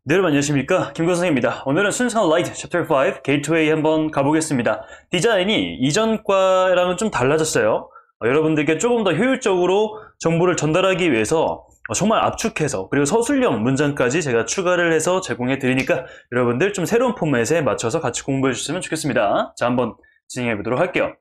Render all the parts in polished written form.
네, 여러분 안녕하십니까, 김건성입니다. 오늘은 순수한 라이트 챕터 5 게이트웨이 한번 가보겠습니다. 디자인이 이전 과랑은 좀 달라졌어요. 여러분들께 조금 더 효율적으로 정보를 전달하기 위해서 정말 압축해서, 그리고 서술형 문장까지 제가 추가를 해서 제공해 드리니까 여러분들 좀 새로운 포맷에 맞춰서 같이 공부해 주시면 좋겠습니다. 자, 한번 진행해 보도록 할게요.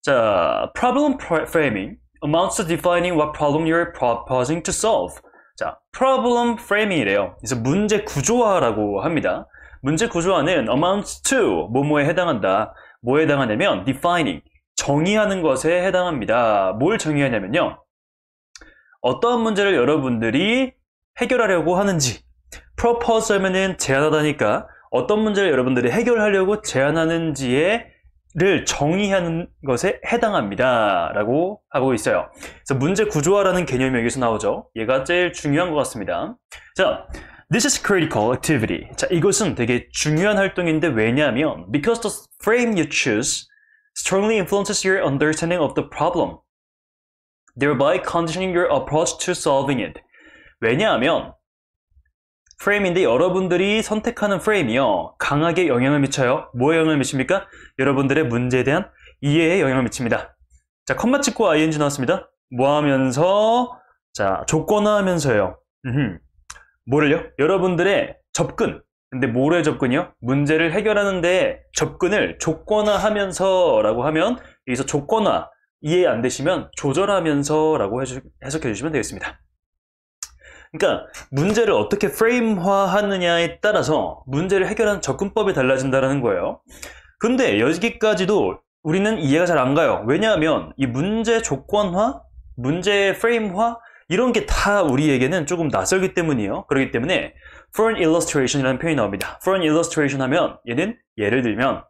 자, problem framing amounts to defining what problem you're proposing to solve. 자, problem framing이래요. 그래서 문제 구조화라고 합니다. 문제 구조화는 amounts to 뭐뭐에 해당한다. 뭐에 해당하냐면 defining, 정의하는 것에 해당합니다. 뭘 정의하냐면요, 어떠한 문제를 여러분들이 해결하려고 하는지. propose 하면은 제안하다니까 어떤 문제를 여러분들이 해결하려고 제안하는지를 정의하는 것에 해당합니다 라고 하고 있어요. 그래서 문제 구조화라는 개념이 여기서 나오죠. 얘가 제일 중요한 것 같습니다. 자, this is critical activity. 자, 이것은 되게 중요한 활동인데, 왜냐하면 because the frame you choose strongly influences your understanding of the problem, thereby conditioning your approach to solving it. 왜냐하면 프레임인데 여러분들이 선택하는 프레임이요, 강하게 영향을 미쳐요. 뭐에 영향을 미칩니까? 여러분들의 문제에 대한 이해에 영향을 미칩니다. 자, 컴마 찍고 ing 나왔습니다. 뭐 하면서? 자, 조건화하면서요. 뭐를요? 여러분들의 접근. 근데 뭐의 접근이요? 문제를 해결하는데 접근을 조건화하면서 라고 하면, 여기서 조건화 이해 안 되시면 조절하면서 라고 해석해 주시면 되겠습니다. 그러니까 문제를 어떻게 프레임화하느냐에 따라서 문제를 해결하는 접근법이 달라진다는 거예요. 근데 여기까지도 우리는 이해가 잘 안 가요. 왜냐하면 이 문제 조건화, 문제 프레임화, 이런 게 다 우리에게는 조금 낯설기 때문이에요. 그렇기 때문에 for an illustration이라는 표현이 나옵니다. for an illustration 하면 얘는 예를 들면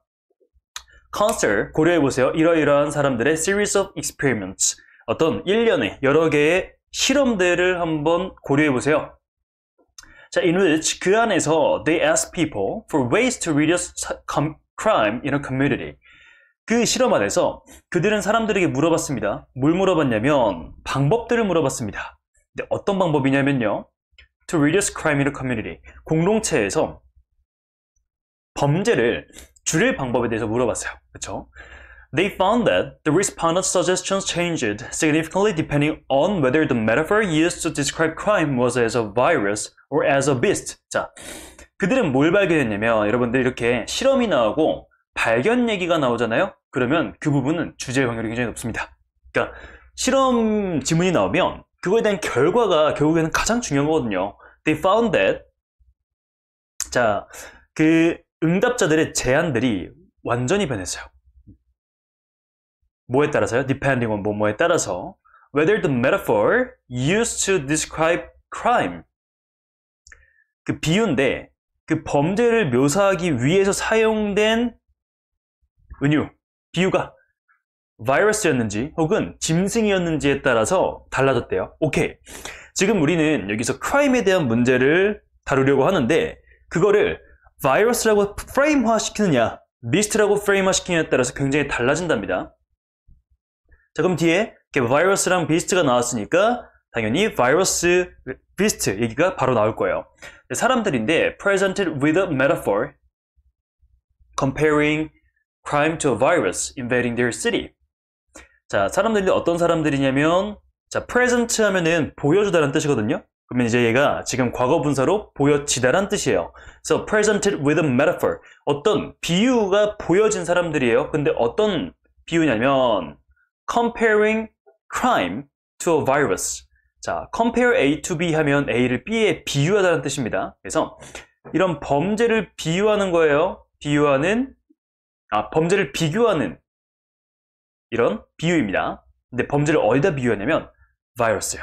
consider, 고려해보세요. 이러이러한 사람들의 series of experiments, 어떤 일련의 여러 개의 실험들을 한번 고려해보세요. 자, in which, 그 안에서 they ask people for ways to reduce crime in a community. 그 실험 안에서 그들은 사람들에게 물어봤습니다. 뭘 물어봤냐면 방법들을 물어봤습니다. 근데 어떤 방법이냐면요, to reduce crime in a community, 공동체에서 범죄를 줄일 방법에 대해서 물어봤어요. 그렇죠? They found that the respondents' suggestions changed significantly depending on whether the metaphor used to describe crime was as a virus or as a beast. 자, 그들은 뭘 발견했냐면, 여러분들 이렇게 실험이 나오고 발견 얘기가 나오잖아요? 그러면 그 부분은 주제의 확률이 굉장히 높습니다. 그러니까 실험 지문이 나오면 그거에 대한 결과가 결국에는 가장 중요한 거거든요. They found that, 자, 그 응답자들의 제안들이 완전히 변했어요. 뭐에 따라서요? Depending on 뭐뭐에 따라서. Whether the metaphor used to describe crime, 그 비유인데 그 범죄를 묘사하기 위해서 사용된 은유, 비유가 바이러스였는지 혹은 짐승이었는지에 따라서 달라졌대요. 오케이. 지금 우리는 여기서 크라임에 대한 문제를 다루려고 하는데, 그거를 바이러스라고 프레임화 시키느냐, 비스트라고 프레임화 시키느냐에 따라서 굉장히 달라진답니다. 자, 그럼 뒤에 바이러스랑 비스트가 나왔으니까 당연히 바이러스, 비스트 얘기가 바로 나올 거예요. 사람들인데 presented with a metaphor comparing crime to a virus invading their city. 자, 사람들인데 어떤 사람들이냐면, 자, present 하면은 보여주다라는 뜻이거든요. 그러면 이제 얘가 지금 과거 분사로 보여지다라는 뜻이에요. 그래서 presented with a metaphor, 어떤 비유가 보여진 사람들이에요. 근데 어떤 비유냐면 comparing crime to a virus. 자, compare A to B 하면 A를 B에 비유하다는 뜻입니다. 그래서 이런 범죄를 비유하는 거예요. 범죄를 비교하는 이런 비유입니다. 근데 범죄를 어디다 비유하냐면 바이러스요.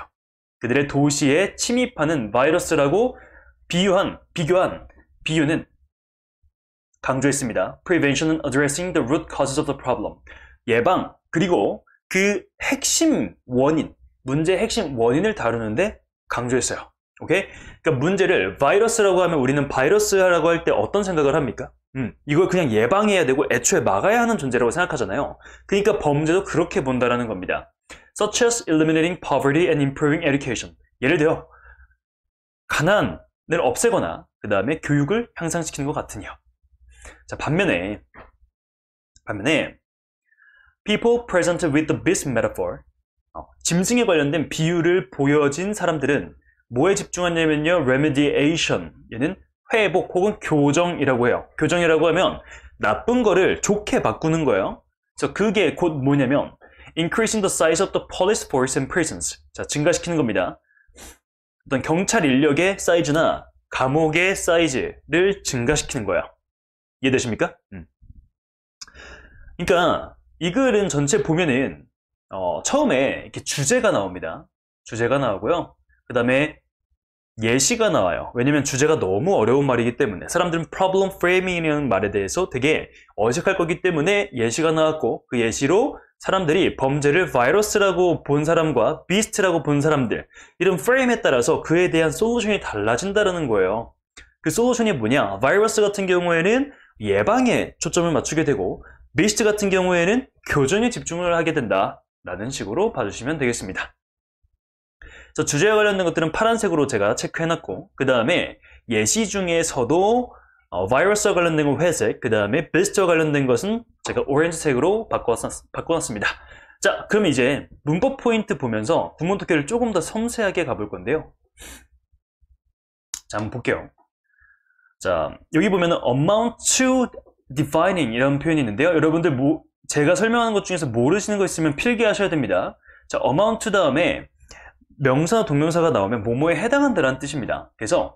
그들의 도시에 침입하는 바이러스라고 비교한 비유는 강조했습니다. Prevention and addressing the root causes of the problem. 예방, 그리고 그 핵심 원인, 문제의 핵심 원인을 다루는데 강조했어요. 오케이? 그러니까 문제를 바이러스라고 하면 우리는 바이러스라고 할 때 어떤 생각을 합니까? 이걸 그냥 예방해야 되고 애초에 막아야 하는 존재라고 생각하잖아요. 그러니까 범죄도 그렇게 본다라는 겁니다. Such as eliminating poverty and improving education. 예를 들어 가난, 없애거나 그 다음에 교육을 향상시키는 것 같으니요. 자, 반면에 people presented with the beast metaphor, 짐승에 관련된 비유를 보여진 사람들은 뭐에 집중하냐면요, remediation, 얘는 회복 혹은 교정이라고 해요. 교정이라고 하면 나쁜 거를 좋게 바꾸는 거예요. 그래서 그게 곧 뭐냐면 increasing the size of the police force and prisons. 자, 증가시키는 겁니다. 어떤 경찰 인력의 사이즈나 감옥의 사이즈를 증가시키는 거예요. 이해되십니까? 그러니까 이 글은 전체 보면은 처음에 이렇게 주제가 나옵니다. 주제가 나오고요. 그 다음에 예시가 나와요. 왜냐면 주제가 너무 어려운 말이기 때문에 사람들은 problem framing이라는 말에 대해서 되게 어색할 거기 때문에 예시가 나왔고, 그 예시로 사람들이 범죄를 바이러스라고 본 사람과 비스트라고 본 사람들, 이런 프레임에 따라서 그에 대한 솔루션이 달라진다는 거예요. 그 솔루션이 뭐냐? 바이러스 같은 경우에는 예방에 초점을 맞추게 되고, 비스트 같은 경우에는 교정에 집중을 하게 된다라는 식으로 봐주시면 되겠습니다. 그래서 주제와 관련된 것들은 파란색으로 제가 체크해놨고, 그 다음에 예시 중에서도 바이러스와 관련된 건 회색, 그 다음에 비스트와 관련된 것은 제가 오렌지색으로 바꿔놨습니다. 자, 그럼 이제 문법 포인트 보면서 구문 독해를 조금 더 섬세하게 가볼 건데요. 자, 한번 볼게요. 자, 여기 보면은 amount to defining 이런 표현이 있는데요. 여러분들 제가 설명하는 것 중에서 모르시는 거 있으면 필기하셔야 됩니다. 자, amount to 다음에 명사나 동명사가 나오면 뭐뭐에 해당한다라는 뜻입니다. 그래서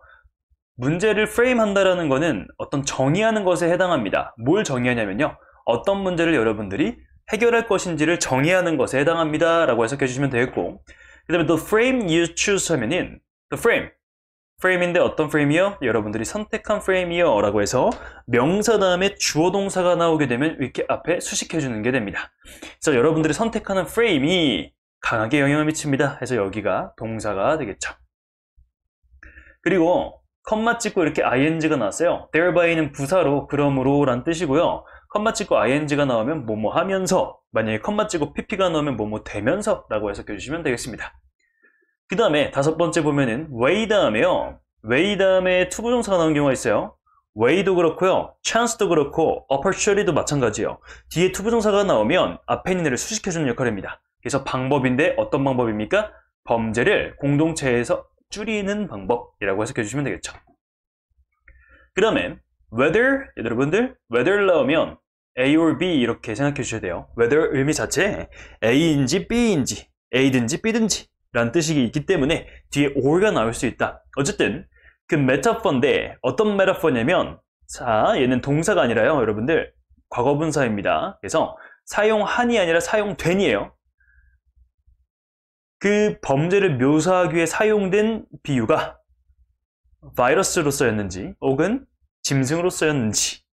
문제를 프레임한다라는 거는 어떤 정의하는 것에 해당합니다. 뭘 정의하냐면요, 어떤 문제를 여러분들이 해결할 것인지를 정의하는 것에 해당합니다 라고 해석해 주시면 되겠고, 그 다음에 the frame you choose 하면은 the frame인데 어떤 프레임이요? 여러분들이 선택한 프레임이요 라고 해서 명사 다음에 주어 동사가 나오게 되면 이렇게 앞에 수식해 주는 게 됩니다. 그래서 여러분들이 선택하는 프레임이 강하게 영향을 미칩니다. 그래서 여기가 동사가 되겠죠. 그리고 컴마 찍고 이렇게 ing가 나왔어요. thereby는 부사로 그러므로 란 뜻이고요. 컴마 찍고 ing가 나오면 뭐뭐 하면서, 만약에 컴마 찍고 pp가 나오면 뭐뭐 되면서 라고 해석해 주시면 되겠습니다. 그 다음에 다섯 번째 보면은 way 다음에요, way 다음에 투부정사가 나오는 경우가 있어요. way도 그렇고요, chance도 그렇고 opportunity도 마찬가지예요. 뒤에 투부정사가 나오면 앞에 있는 애를 수식해주는 역할입니다. 그래서 방법인데 어떤 방법입니까? 범죄를 공동체에서 줄이는 방법이라고 해석해 주시면 되겠죠. 그 다음에 whether, 여러분들 whether 나오면 A or B 이렇게 생각해 주셔야 돼요. whether 의미 자체에 A인지 B인지 A든지 B든지 라는 뜻이 있기 때문에 뒤에 or가 나올 수 있다. 어쨌든 그 메타포인데 어떤 메타포냐면, 자, 얘는 동사가 아니라요, 여러분들 과거분사입니다. 그래서 사용한이 아니라 사용된이에요. 그 범죄를 묘사하기 위해 사용된 비유가 바이러스로 쓰였는지 혹은 짐승으로 쓰였는지.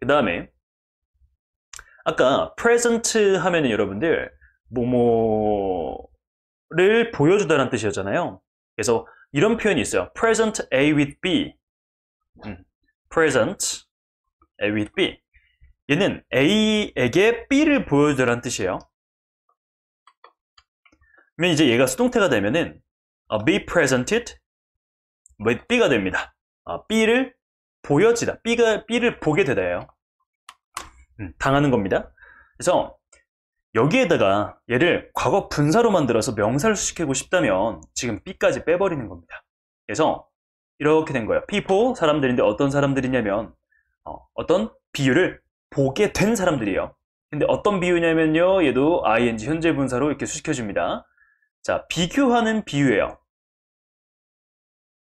그 다음에 아까 present 하면은 여러분들 뭐뭐를 보여주다라는 뜻이었잖아요. 그래서 이런 표현이 있어요. present A with B. present A with B. 얘는 A에게 B를 보여주다라는 뜻이에요. 그러면 이제 얘가 수동태가 되면은 be presented with B가 됩니다. B를 보여지다. B를 보게 되다예요. 당하는 겁니다. 그래서 여기에다가 얘를 과거 분사로 만들어서 명사를 수식하고 싶다면 지금 B까지 빼버리는 겁니다. 그래서 이렇게 된 거예요. people, 사람들인데 어떤 사람들이냐면 어떤 비유를 보게 된 사람들이에요. 근데 어떤 비유냐면요, 얘도 ing 현재 분사로 이렇게 수식해줍니다. 자, 비교하는 비유예요.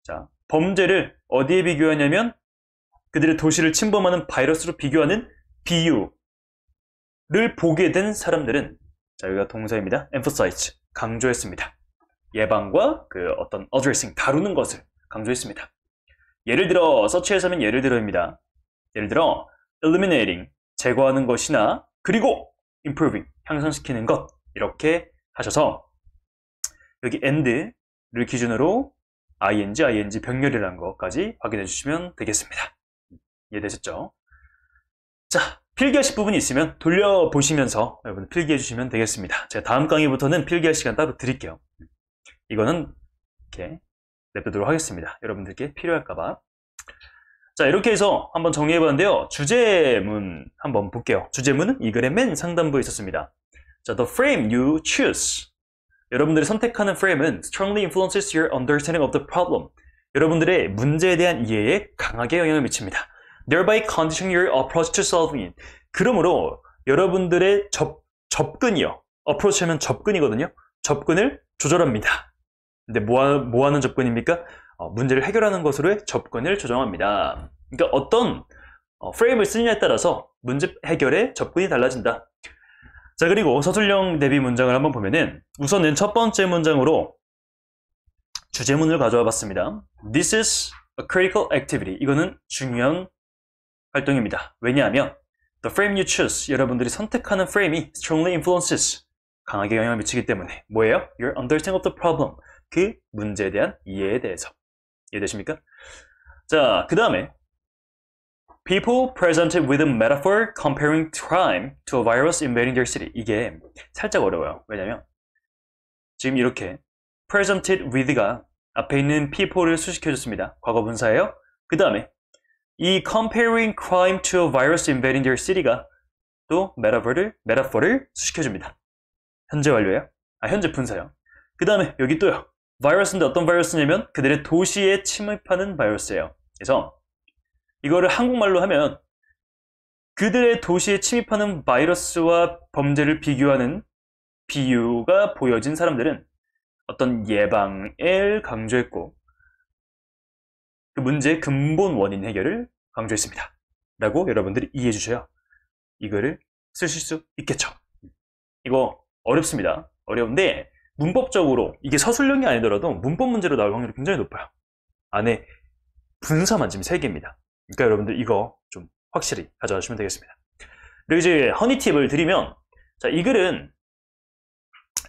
자, 범죄를 어디에 비교하냐면 그들의 도시를 침범하는 바이러스로 비교하는 비유를 보게 된 사람들은, 자, 여기가 동사입니다. emphasize, 강조했습니다. 예방과 그 어떤 addressing, 다루는 것을 강조했습니다. 예를 들어 서치에서 하면 예를 들어입니다. 예를 들어 eliminating, 제거하는 것이나, 그리고 improving, 향상시키는 것, 이렇게 하셔서 여기 and를 기준으로 ing 병렬이라는 것까지 확인해 주시면 되겠습니다. 이해되셨죠? 자, 필기하실 부분이 있으면 돌려보시면서 여러분 필기해 주시면 되겠습니다. 제가 다음 강의부터는 필기할 시간 따로 드릴게요. 이거는 이렇게 냅두도록 하겠습니다. 여러분들께 필요할까봐. 자, 이렇게 해서 한번 정리해봤는데요. 주제문 한번 볼게요. 주제문은 이 글의 맨 상단부에 있었습니다. 자, the frame you choose. 여러분들이 선택하는 frame은 strongly influences your understanding of the problem. 여러분들의 문제에 대한 이해에 강하게 영향을 미칩니다. thereby conditioning your approach to solving it. 그러므로 여러분들의 접근이요. approach하면 접근이거든요. 접근을 조절합니다. 근데 뭐 하는 접근입니까? 문제를 해결하는 것으로의 접근을 조정합니다. 그러니까 어떤 프레임을 쓰느냐에 따라서 문제 해결의 접근이 달라진다. 자, 그리고 서술형 대비 문장을 한번 보면은 우선은 첫 번째 문장으로 주제문을 가져와 봤습니다. This is a critical activity. 이거는 중요한 활동입니다. 왜냐하면 the frame you choose, 여러분들이 선택하는 프레임이 strongly influences, 강하게 영향을 미치기 때문에 뭐예요? Your understanding of the problem, 그 문제에 대한 이해에 대해서. 이해되십니까? 자, 그 다음에 People presented with a metaphor comparing crime to a virus invading their city. 이게 살짝 어려워요. 왜냐면 지금 이렇게 presented with가 앞에 있는 people를 수식해줬습니다. 과거 분사예요. 그 다음에 이 comparing crime to a virus invading their city가 또 metaphor를 수식해줍니다. 현재 완료예요. 현재 분사요. 그 다음에 여기 또요. 바이러스인데 어떤 바이러스냐면 그들의 도시에 침입하는 바이러스예요. 그래서 이거를 한국말로 하면 그들의 도시에 침입하는 바이러스와 범죄를 비교하는 비유가 보여진 사람들은 어떤 예방을 강조했고 그 문제의 근본 원인 해결을 강조했습니다. 라고 여러분들이 이해해 주셔야 이거를 쓰실 수 있겠죠. 이거 어렵습니다. 어려운데 문법적으로 이게 서술형이 아니더라도 문법 문제로 나올 확률이 굉장히 높아요. 안에 분사만 지금 3개입니다. 그러니까 여러분들 이거 좀 확실히 가져가시면 되겠습니다. 그리고 이제 허니 팁을 드리면, 자, 이 글은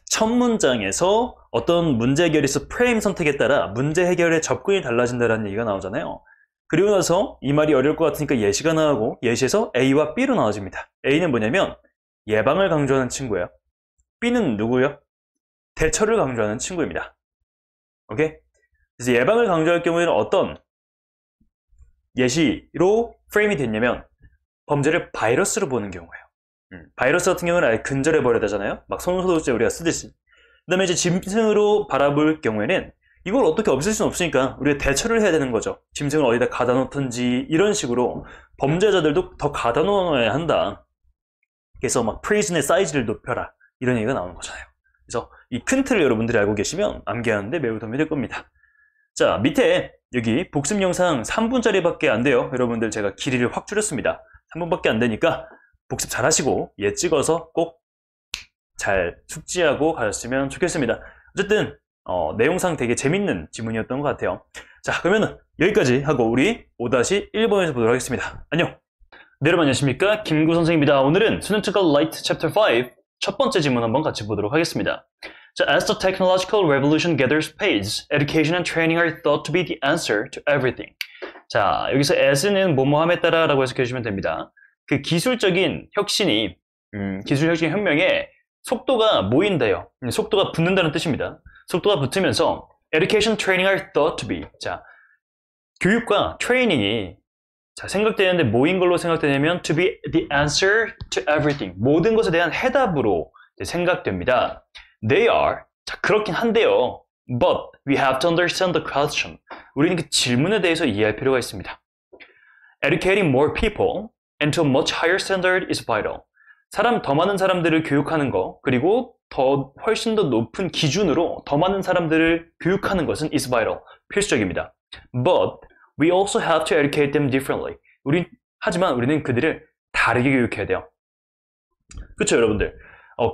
첫 문장에서 어떤 문제 해결에서 프레임 선택에 따라 문제 해결의 접근이 달라진다는 얘기가 나오잖아요. 그리고 나서 이 말이 어려울 것 같으니까 예시가 나오고 예시에서 A와 B로 나눠집니다. A는 뭐냐면 예방을 강조하는 친구예요. B는 누구요? 대처를 강조하는 친구입니다. 오케이? 그래서 예방을 강조할 경우에는 어떤 예시로 프레임이 됐냐면 범죄를 바이러스로 보는 경우예요. 바이러스 같은 경우는 아예 근절해버려야 되잖아요. 막 손소독제 우리가 쓰듯이. 그 다음에 이제 짐승으로 바라볼 경우에는 이걸 어떻게 없앨 수는 없으니까 우리가 대처를 해야 되는 거죠. 짐승을 어디다 가다 놓든지 이런 식으로 범죄자들도 더 가다 놓아야 한다. 그래서 막 프리즌의 사이즈를 높여라 이런 얘기가 나오는 거잖아요. 그래서 이 큰 틀을 여러분들이 알고 계시면 암기하는데 매우 도움이 될 겁니다. 자, 밑에 여기 복습 영상 3분짜리밖에 안 돼요. 여러분들 제가 길이를 확 줄였습니다. 3분밖에 안 되니까 복습 잘 하시고 얘 찍어서 꼭 잘 숙지하고 가셨으면 좋겠습니다. 어쨌든 내용상 되게 재밌는 지문이었던 것 같아요. 자, 그러면 여기까지 하고 우리 5-1번에서 보도록 하겠습니다. 안녕. 네, 여러분 안녕하십니까, 김구 선생입니다. 오늘은 수능특강 Light Chapter 5 첫 번째 지문 한번 같이 보도록 하겠습니다. 자, as the technological revolution gathers pace, education and training are thought to be the answer to everything. 자, 여기서 as는 뭐뭐함에 따라 라고 해석해 주시면 됩니다. 그 기술적인 혁신이 기술혁신 혁명에 속도가 모인다요. 속도가 붙는다는 뜻입니다. 속도가 붙으면서 education, training are thought to be. 자, 교육과 트레이닝이 자, 생각되는데 뭐인 걸로 생각되냐면 to be the answer to everything. 모든 것에 대한 해답으로 생각됩니다. They are. 자, 그렇긴 한데요. But we have to understand the question. 우리는 그 질문에 대해서 이해할 필요가 있습니다. Educating more people and to a much higher standard is vital. 더 많은 사람들을 교육하는 거, 그리고 훨씬 더 높은 기준으로 더 많은 사람들을 교육하는 것은 is vital. 필수적입니다. But we also have to educate them differently. 하지만 우리는 그들을 다르게 교육해야 돼요. 그렇죠, 여러분들?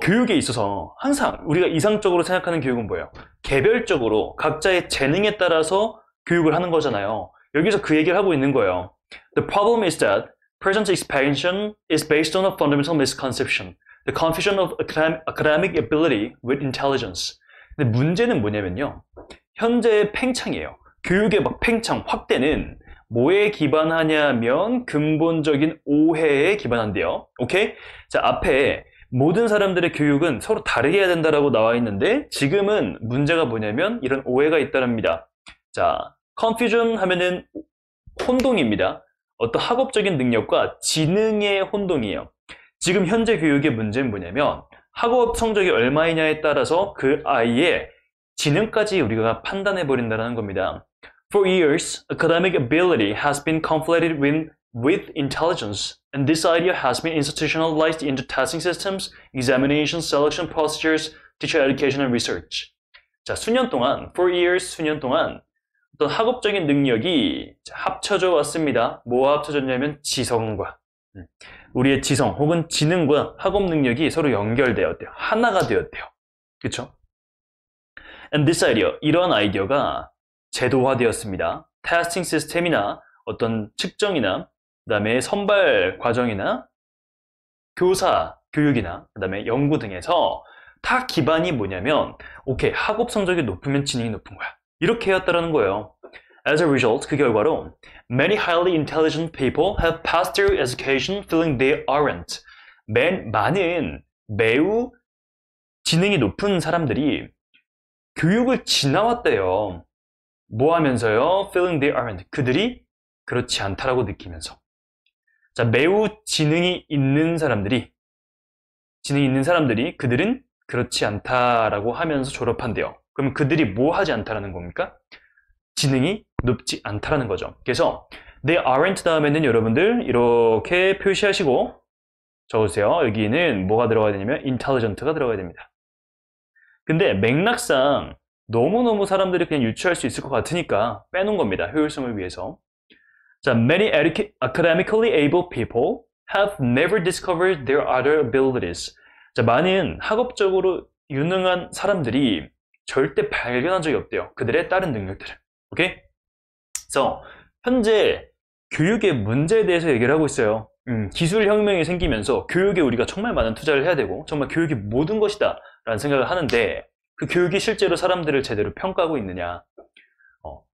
교육에 있어서 항상 우리가 이상적으로 생각하는 교육은 뭐예요? 개별적으로 각자의 재능에 따라서 교육을 하는 거잖아요. 여기서 그 얘기를 하고 있는 거예요. The problem is that present expansion is based on a fundamental misconception. The confusion of academic ability with intelligence. 근데 문제는 뭐냐면요. 현재의 팽창이에요. 교육의 막 팽창, 확대는 뭐에 기반하냐면 근본적인 오해에 기반한대요. 오케이? 자, 앞에 모든 사람들의 교육은 서로 다르게 해야 된다라고 나와 있는데 지금은 문제가 뭐냐면 이런 오해가 있다랍니다. 자, confusion 하면은 혼동입니다. 어떤 학업적인 능력과 지능의 혼동이에요. 지금 현재 교육의 문제는 뭐냐면 학업 성적이 얼마이냐에 따라서 그 아이의 지능까지 우리가 판단해 버린다는 겁니다. For years, academic ability has been conflated with intelligence, and this idea has been institutionalized into testing systems, examination, selection procedures, teacher education, and research. 자, for years, 수년 동안 어떤 학업적인 능력이 합쳐져 왔습니다. 뭐와 합쳐졌냐면 지성과 우리의 지성 혹은 지능과 학업 능력이 서로 연결되었대요. 하나가 되었대요. 그렇죠? And this idea, 이러한 아이디어가 제도화되었습니다. 테스팅 시스템이나 어떤 측정이나 그다음에 선발 과정이나 교사 교육이나 그다음에 연구 등에서 다 기반이 뭐냐면 오케이, 학업 성적이 높으면 지능이 높은 거야. 이렇게 해왔다라는 거예요. As a result, 그 결과로 many highly intelligent people have passed through education feeling they aren't. 많은 매우 지능이 높은 사람들이 교육을 지나왔대요. 뭐 하면서요? Feeling they aren't. 그들이 그렇지 않다라고 느끼면서. 자, 매우 지능이 있는 사람들이 그들은 그렇지 않다라고 하면서 졸업한대요. 그럼 그들이 뭐 하지 않다라는 겁니까? 지능이 높지 않다라는 거죠. 그래서 they aren't 다음에는 여러분들 이렇게 표시하시고 적으세요. 여기는 뭐가 들어가야 되냐면 intelligent가 들어가야 됩니다. 근데 맥락상 너무너무 사람들이 그냥 유추할 수 있을 것 같으니까 빼놓은 겁니다. 효율성을 위해서. 자, many academically able people have never discovered their other abilities. 자, 많은 학업적으로 유능한 사람들이 절대 발견한 적이 없대요. 그들의 다른 능력들을. 오케이? 그래서 현재 교육의 문제에 대해서 얘기를 하고 있어요. 기술 혁명이 생기면서 교육에 우리가 정말 많은 투자를 해야 되고 정말 교육이 모든 것이다 라는 생각을 하는데 그 교육이 실제로 사람들을 제대로 평가하고 있느냐.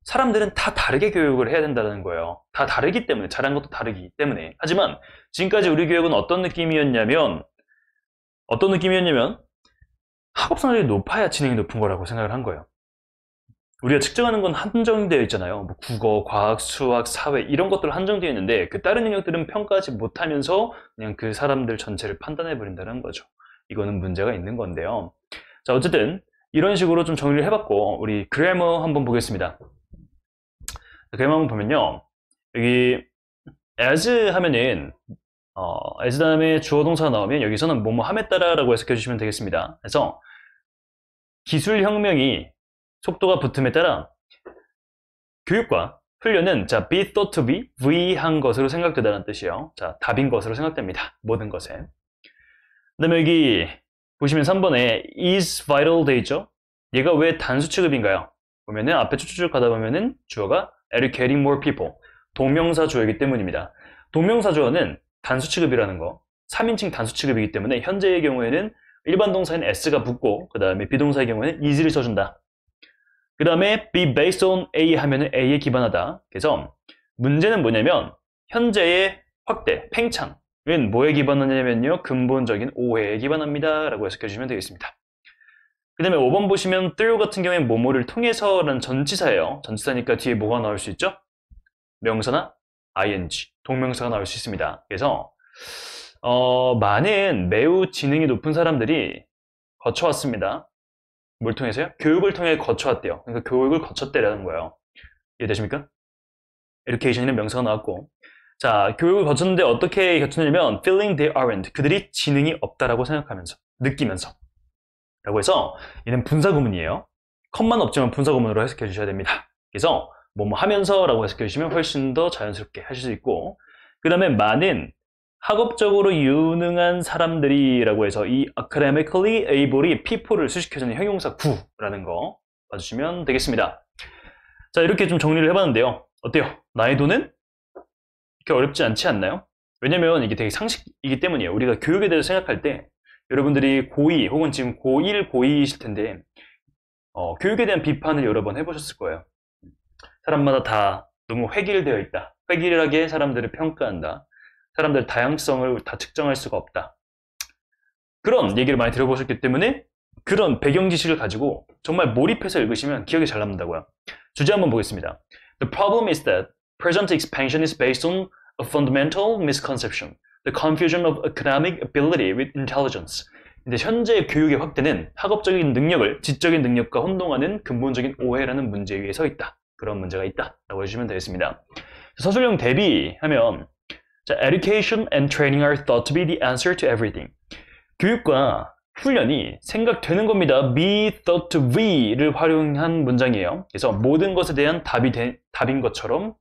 사람들은 다 다르게 교육을 해야 된다는 거예요. 다 다르기 때문에, 잘한 것도 다르기 때문에. 하지만 지금까지 우리 교육은 어떤 느낌이었냐면 학업 성적이 높아야 지능이 높은 거라고 생각을 한 거예요. 우리가 측정하는 건 한정되어 있잖아요. 뭐 국어, 과학, 수학, 사회 이런 것들 한정되어 있는데 그 다른 영역들은 평가하지 못하면서 그냥 그 사람들 전체를 판단해 버린다는 거죠. 이거는 문제가 있는 건데요. 자, 어쨌든 이런 식으로 좀 정리를 해봤고 우리 그래머 한번 보겠습니다. 그래머 한번 보면요. 여기 as 하면은 as 다음에 주어 동사가 나오면 여기서는 뭐뭐 함에 따라라고 해석해 주시면 되겠습니다. 그래서 기술 혁명이 속도가 붙음에 따라 교육과 훈련은 자, be thought to be V한 것으로 생각되다는 뜻이에요. 자, 답인 것으로 생각됩니다. 모든 것에. 그 다음에 여기 보시면 3번에 is vital 돼 있죠? 얘가 왜 단수 취급인가요? 보면은 앞에 쭉쭉 가다 보면은 주어가 educating more people. 동명사 주어이기 때문입니다. 동명사 주어는 단수 취급이라는 거. 3인칭 단수 취급이기 때문에 현재의 경우에는 일반 동사인 s가 붙고 그 다음에 비동사의 경우에는 is를 써준다. 그 다음에 be based on A 하면은 A에 기반하다. 그래서 문제는 뭐냐면 현재의 확대, 팽창은 뭐에 기반하냐면요. 근본적인 오해에 기반합니다. 라고 해석해 주시면 되겠습니다. 그 다음에 5번 보시면 through 같은 경우에 뭐뭐를 통해서 라는 전치사예요. 전치사니까 뒤에 뭐가 나올 수 있죠? 명사나 ing, 동명사가 나올 수 있습니다. 그래서 많은 매우 지능이 높은 사람들이 거쳐왔습니다. 뭘 통해서요? 교육을 통해 거쳐왔대요. 그러니까 교육을 거쳤대라는 거예요. 이해되십니까? education이라는 명사가 나왔고 자, 교육을 거쳤는데 어떻게 거쳤냐면 feeling they aren't. 그들이 지능이 없다라고 생각하면서, 느끼면서 라고 해서 얘는 분사구문이에요. 컴만 없지만 분사구문으로 해석해 주셔야 됩니다. 그래서 뭐뭐 하면서 라고 해석해 주시면 훨씬 더 자연스럽게 하실 수 있고 그 다음에 많은 학업적으로 유능한 사람들이라고 해서 이 academically able이 people를 수식해주는 형용사 구라는 거 봐주시면 되겠습니다. 자, 이렇게 좀 정리를 해봤는데요. 어때요? 난이도는 이렇게 어렵지 않지 않나요? 왜냐면 이게 되게 상식이기 때문이에요. 우리가 교육에 대해서 생각할 때 여러분들이 고2 혹은 지금 고1, 고2이실 텐데 교육에 대한 비판을 여러 번 해보셨을 거예요. 사람마다 다 너무 획일되어 있다. 획일하게 사람들을 평가한다. 사람들 다양성을 다 측정할 수가 없다. 그런 얘기를 많이 들어보셨기 때문에 그런 배경 지식을 가지고 정말 몰입해서 읽으시면 기억이 잘 남는다고요. 주제 한번 보겠습니다. The problem is that present expansion is based on a fundamental misconception, the confusion of academic ability with intelligence. 근데 현재 교육의 확대는 학업적인 능력을 지적인 능력과 혼동하는 근본적인 오해라는 문제 위에 서 있다. 그런 문제가 있다. 라고 해주시면 되겠습니다. 서술형 대비하면 자, education and training are thought to be the answer to everything. 교육과 훈련이 생각되는 겁니다. be thought to be를 활용한 문장이에요. 그래서 모든 것에 대한 답인 것처럼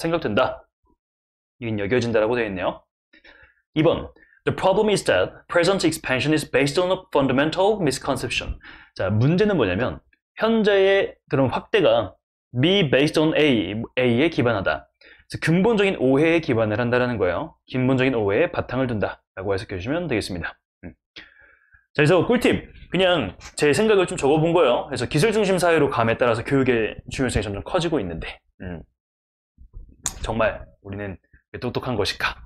생각된다. 이건 여겨진다라고 되어 있네요. 2번. The problem is that present expansion is based on a fundamental misconception. 자, 문제는 뭐냐면 현재의 그런 확대가 be based on A에 기반하다. 그래서 근본적인 오해에 기반을 한다는 거예요. 근본적인 오해에 바탕을 둔다라고 해석해 주시면 되겠습니다. 자, 그래서 꿀팁. 그냥 제 생각을 좀 적어본 거예요. 그래서 기술 중심 사회로 감에 따라서 교육의 중요성이 점점 커지고 있는데 정말 우리는 왜 똑똑한 것일까?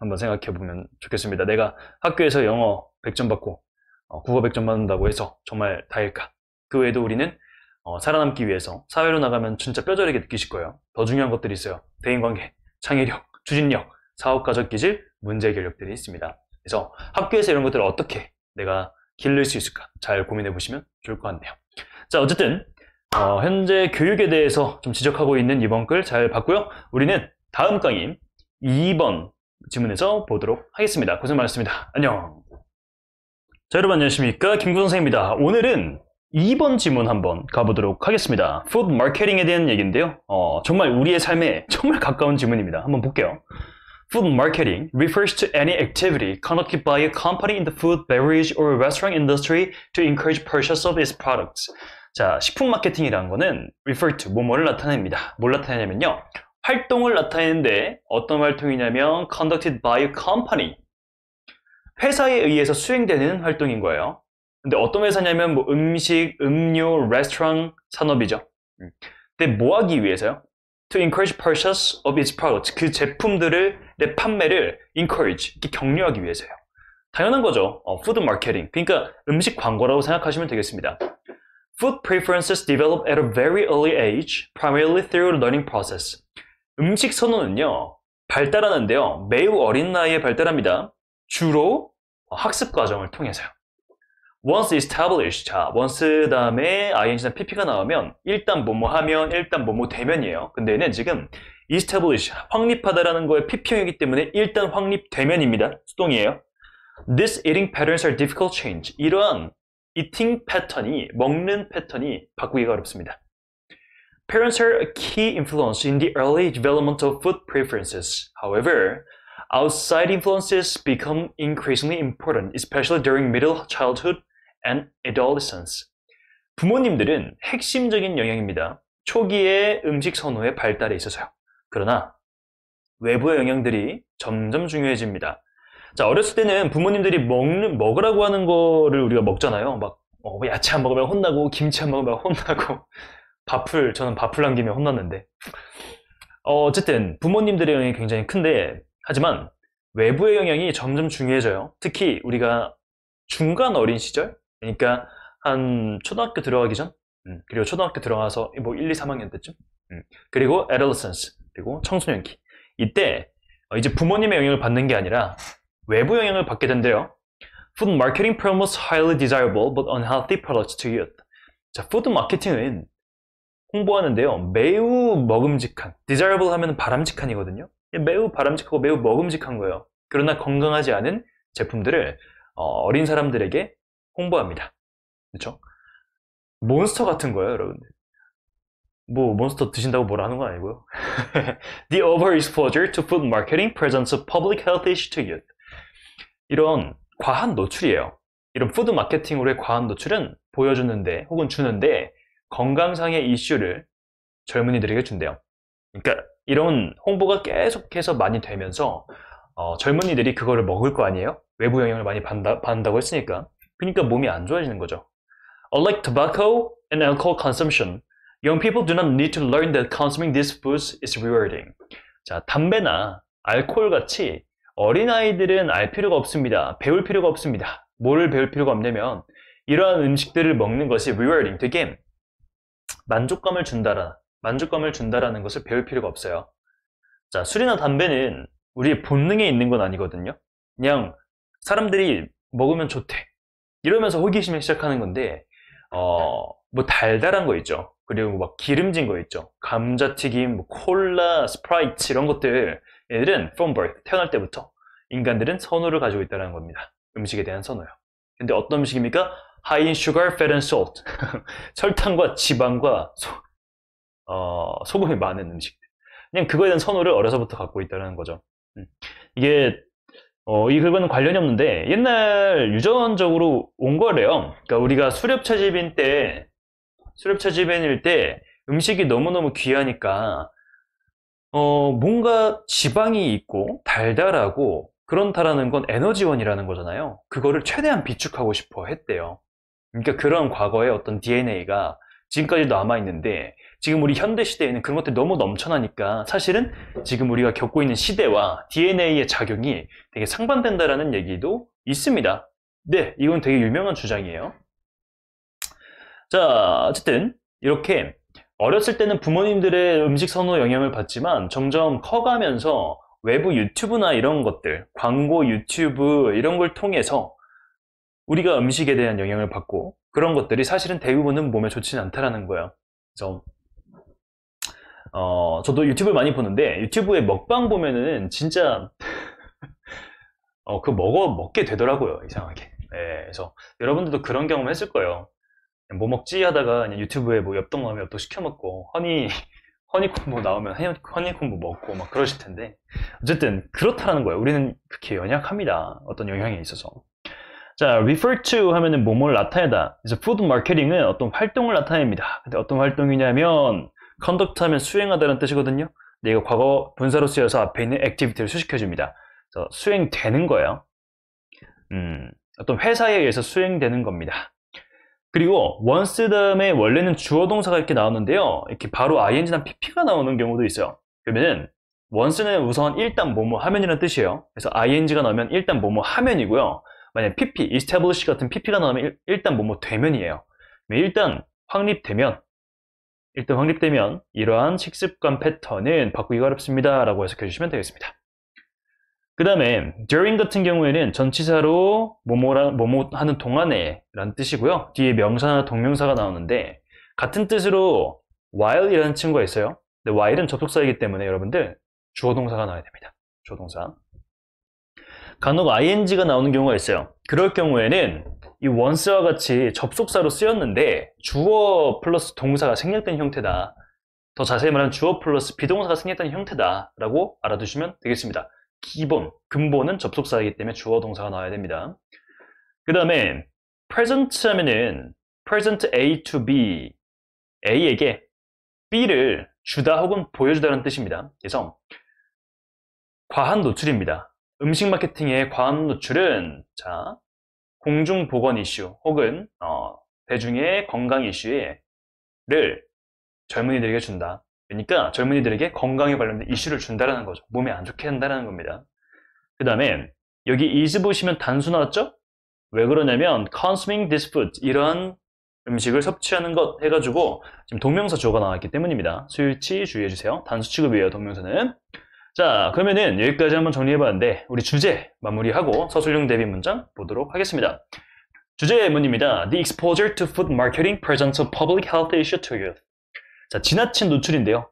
한번 생각해 보면 좋겠습니다. 내가 학교에서 영어 100점 받고 국어 100점 받는다고 해서 정말 다일까? 그 외에도 우리는 살아남기 위해서 사회로 나가면 진짜 뼈저리게 느끼실 거예요. 더 중요한 것들이 있어요. 대인관계, 창의력, 추진력, 사업가적 기질, 문제 해결력들이 있습니다. 그래서 학교에서 이런 것들을 어떻게 내가 기를 수 있을까? 잘 고민해 보시면 좋을 것 같네요. 자, 어쨌든 현재 교육에 대해서 좀 지적하고 있는 이번 글 잘 봤고요. 우리는 다음 강의 2번 지문에서 보도록 하겠습니다. 고생 많으셨습니다. 안녕. 자, 여러분 안녕하십니까? 김구 선생입니다. 오늘은 2번 지문 한번 가보도록 하겠습니다. 푸드 마케팅에 대한 얘기인데요. 정말 우리의 삶에 정말 가까운 지문입니다. 한번 볼게요. Food marketing refers to any activity conducted by a company in the food, beverage, or restaurant industry to encourage purchase of its products. 자, 식품 마케팅이라는 거는 refer to, 뭐를 나타냅니다. 뭘 나타내냐면요. 활동을 나타내는데 어떤 활동이냐면 conducted by a company. 회사에 의해서 수행되는 활동인 거예요. 근데 어떤 회사냐면 뭐 음식, 음료, 레스토랑 산업이죠. 근데 뭐 하기 위해서요? To encourage purchase of its products. 그 제품들을, 내 판매를 encourage, 이렇게 격려하기 위해서요. 당연한 거죠. food marketing. 그러니까 음식 광고라고 생각하시면 되겠습니다. Food preferences develop at a very early age, primarily through the learning process. 음식 선호는요, 발달하는데요. 매우 어린 나이에 발달합니다. 주로 학습 과정을 통해서요. Once established, 자, once 다음에 ing나 pp가 나오면 일단 뭐뭐 하면, 일단 뭐뭐 되면이에요. 근데 얘는 지금 establish, 확립하다라는 거에 pp형이기 때문에 일단 확립되면입니다. 수동이에요. These eating patterns are difficult to change. 이러한 eating 패턴이, 먹는 패턴이 바꾸기가 어렵습니다. Parents are a key influence in the early development of food preferences. However, outside influences become increasingly important, especially during middle childhood and adolescence. 부모님들은 핵심적인 영향입니다. 초기의 음식 선호의 발달에 있어서요. 그러나 외부의 영향들이 점점 중요해집니다. 자, 어렸을 때는 부모님들이 먹으라고 하는 거를 우리가 먹잖아요. 막 야채 안 먹으면 혼나고 김치 안 먹으면 혼나고 저는 밥풀 남기면 혼났는데 어쨌든 부모님들의 영향이 굉장히 큰데 하지만 외부의 영향이 점점 중요해져요. 특히 우리가 중간 어린 시절, 그러니까 한 초등학교 들어가기 전, 그리고 초등학교 들어가서 뭐 1, 2, 3학년 때쯤, 그리고 adolescence, 그리고 청소년기. 이때 이제 부모님의 영향을 받는 게 아니라 외부 영향을 받게 된대요. Food marketing promotes highly desirable but unhealthy products to youth. 자, 푸드 마케팅은 홍보하는데요. 매우 먹음직한, desirable 하면 바람직한이거든요. 매우 바람직하고 매우 먹음직한 거예요. 그러나 건강하지 않은 제품들을 어린 사람들에게 홍보합니다. 그렇죠? 몬스터 같은 거예요, 여러분들. 뭐 몬스터 드신다고 뭐라 하는 건 아니고요. The overexposure to food marketing presents a public health issue to youth. 이런 과한 노출이에요. 이런 푸드 마케팅으로의 과한 노출은 보여주는데 혹은 주는데 건강상의 이슈를 젊은이들에게 준대요. 그러니까 이런 홍보가 계속해서 많이 되면서 젊은이들이 그거를 먹을 거 아니에요? 외부 영향을 많이 받는다고 했으니까. 그러니까 몸이 안 좋아지는 거죠. Unlike tobacco and alcohol consumption, young people do not need to learn that consuming these foods is rewarding. 자, 담배나 알코올 같이 어린아이들은 알 필요가 없습니다. 배울 필요가 없습니다. 뭐를 배울 필요가 없냐면 이러한 음식들을 먹는 것이 rewarding, 되게 만족감을 준다라는 것을 배울 필요가 없어요. 자, 술이나 담배는 우리의 본능에 있는 건 아니거든요. 그냥 사람들이 먹으면 좋대 이러면서 호기심이 시작하는 건데, 뭐 달달한 거 있죠. 그리고 막 기름진 거 있죠. 감자튀김, 뭐 콜라, 스프라이트 이런 것들, 얘들은 from birth, 태어날 때부터 인간들은 선호를 가지고 있다는 겁니다. 음식에 대한 선호요. 근데 어떤 음식입니까? High in sugar, fat and salt. 설탕과 지방과 소금이 많은 음식. 그냥 그거에 대한 선호를 어려서부터 갖고 있다는 거죠. 이게 이 글과는 관련이 없는데 옛날 유전적으로 온 거래요. 그러니까 우리가 수렵차집인일 때 음식이 너무너무 귀하니까 뭔가 지방이 있고 달달하고 그렇다라는 건 에너지원이라는 거잖아요. 그거를 최대한 비축하고 싶어 했대요. 그러니까 그런 과거의 어떤 DNA가 지금까지도 남아있는데, 지금 우리 현대 시대에는 그런 것들이 너무 넘쳐나니까 사실은 지금 우리가 겪고 있는 시대와 DNA의 작용이 되게 상반된다라는 얘기도 있습니다. 네, 이건 되게 유명한 주장이에요. 자, 어쨌든 이렇게 어렸을 때는 부모님들의 음식 선호 영향을 받지만 점점 커가면서 외부 유튜브나 이런 것들, 광고 유튜브 이런 걸 통해서 우리가 음식에 대한 영향을 받고, 그런 것들이 사실은 대부분은 몸에 좋지는 않다라는 거예요. 그래서 저도 유튜브를 많이 보는데 유튜브에 먹방 보면은 진짜 먹게 되더라고요, 이상하게. 네, 그래서 여러분들도 그런 경험 했을 거예요. 뭐 먹지 하다가 그냥 유튜브에 뭐 엽떡 나오면 엽떡 시켜 먹고, 허니콤보 나오면 허니콤보 먹고 막 그러실 텐데, 어쨌든 그렇다는 거예요. 우리는 그렇게 연약합니다, 어떤 영향에 있어서. 자, refer to 하면은 뭐뭘 나타내다. 그래서 food marketing은 어떤 활동을 나타냅니다. 근데 어떤 활동이냐면 conduct 하면 수행하다는 뜻이거든요. 근데 이거 과거 분사로 쓰여서 앞에 있는 activity를 수식해줍니다. 그래서 수행되는 거예요. 어떤 회사에 의해서 수행되는 겁니다. 그리고 once 다음에 원래는 주어 동사가 이렇게 나오는데요, 이렇게 바로 ing나 pp가 나오는 경우도 있어요. 그러면은 once는 우선 일단 뭐뭐 하면이라는 뜻이에요. 그래서 ing가 나오면 일단 뭐뭐 하면이고요. 만약 pp, establish 같은 pp가 나오면 일단 뭐뭐 되면이에요. 일단 확립되면 이러한 식습관 패턴은 바꾸기가 어렵습니다 라고 해석해 주시면 되겠습니다. 그 다음에 during 같은 경우에는 전치사로 뭐뭐 하는 동안에 라는 뜻이고요. 뒤에 명사나 동명사가 나오는데, 같은 뜻으로 while 이라는 친구가 있어요. 근데 while은 접속사이기 때문에 여러분들 주어 동사가 나와야 됩니다. 주어 동사. 간혹 ing가 나오는 경우가 있어요. 그럴 경우에는 이 once와 같이 접속사로 쓰였는데 주어 플러스 동사가 생략된 형태다. 더 자세히 말하면 주어 플러스 비동사가 생략된 형태다 라고 알아두시면 되겠습니다. 근본은 접속사이기 때문에 주어 동사가 나와야 됩니다. 그 다음에 present 하면은 present A to B, A에게 B를 주다 혹은 보여주다라는 뜻입니다. 그래서 과한 노출입니다. 음식 마케팅의 과한 노출은 공중보건 이슈 혹은 대중의 건강 이슈를 젊은이들에게 준다. 그러니까 젊은이들에게 건강에 관련된 이슈를 준다라는 거죠. 몸에 안 좋게 한다는 겁니다. 그 다음에 여기 is 보시면 단수 나왔죠? 왜 그러냐면 consuming this food, 이러한 음식을 섭취하는 것 해가지고 지금 동명사 주어가 나왔기 때문입니다. 수일치 주의해주세요. 단수 취급이에요, 동명사는. 자, 그러면은 여기까지 한번 정리해봤는데 우리 주제 마무리하고 서술형 대비 문장 보도록 하겠습니다. 주제문입니다. The exposure to food marketing presents a public health issue to youth. 자, 지나친 노출인데요.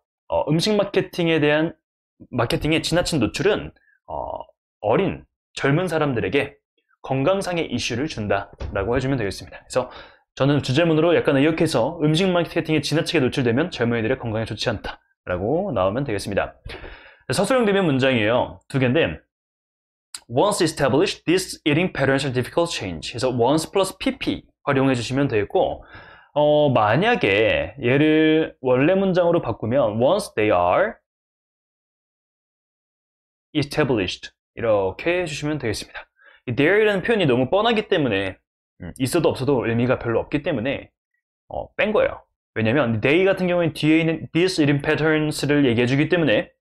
음식 마케팅의 지나친 노출은 어린, 젊은 사람들에게 건강상의 이슈를 준다라고 해주면 되겠습니다. 그래서 저는 주제문으로 약간 의역해서 음식 마케팅에 지나치게 노출되면 젊은이들의 건강에 좋지 않다라고 나오면 되겠습니다. 서술형 대비 문장이에요. 두 개인데, once established, these eating patterns are difficult to change. 그래서 once plus pp 활용해 주시면 되겠고, 만약에 얘를 원래 문장으로 바꾸면 once they are established 이렇게 해주시면 되겠습니다. 이 there이라는 표현이 너무 뻔하기 때문에 있어도 없어도 의미가 별로 없기 때문에 뺀 거예요. 왜냐면 they 같은 경우에 뒤에 있는 these eating patterns를 얘기해 주기 때문에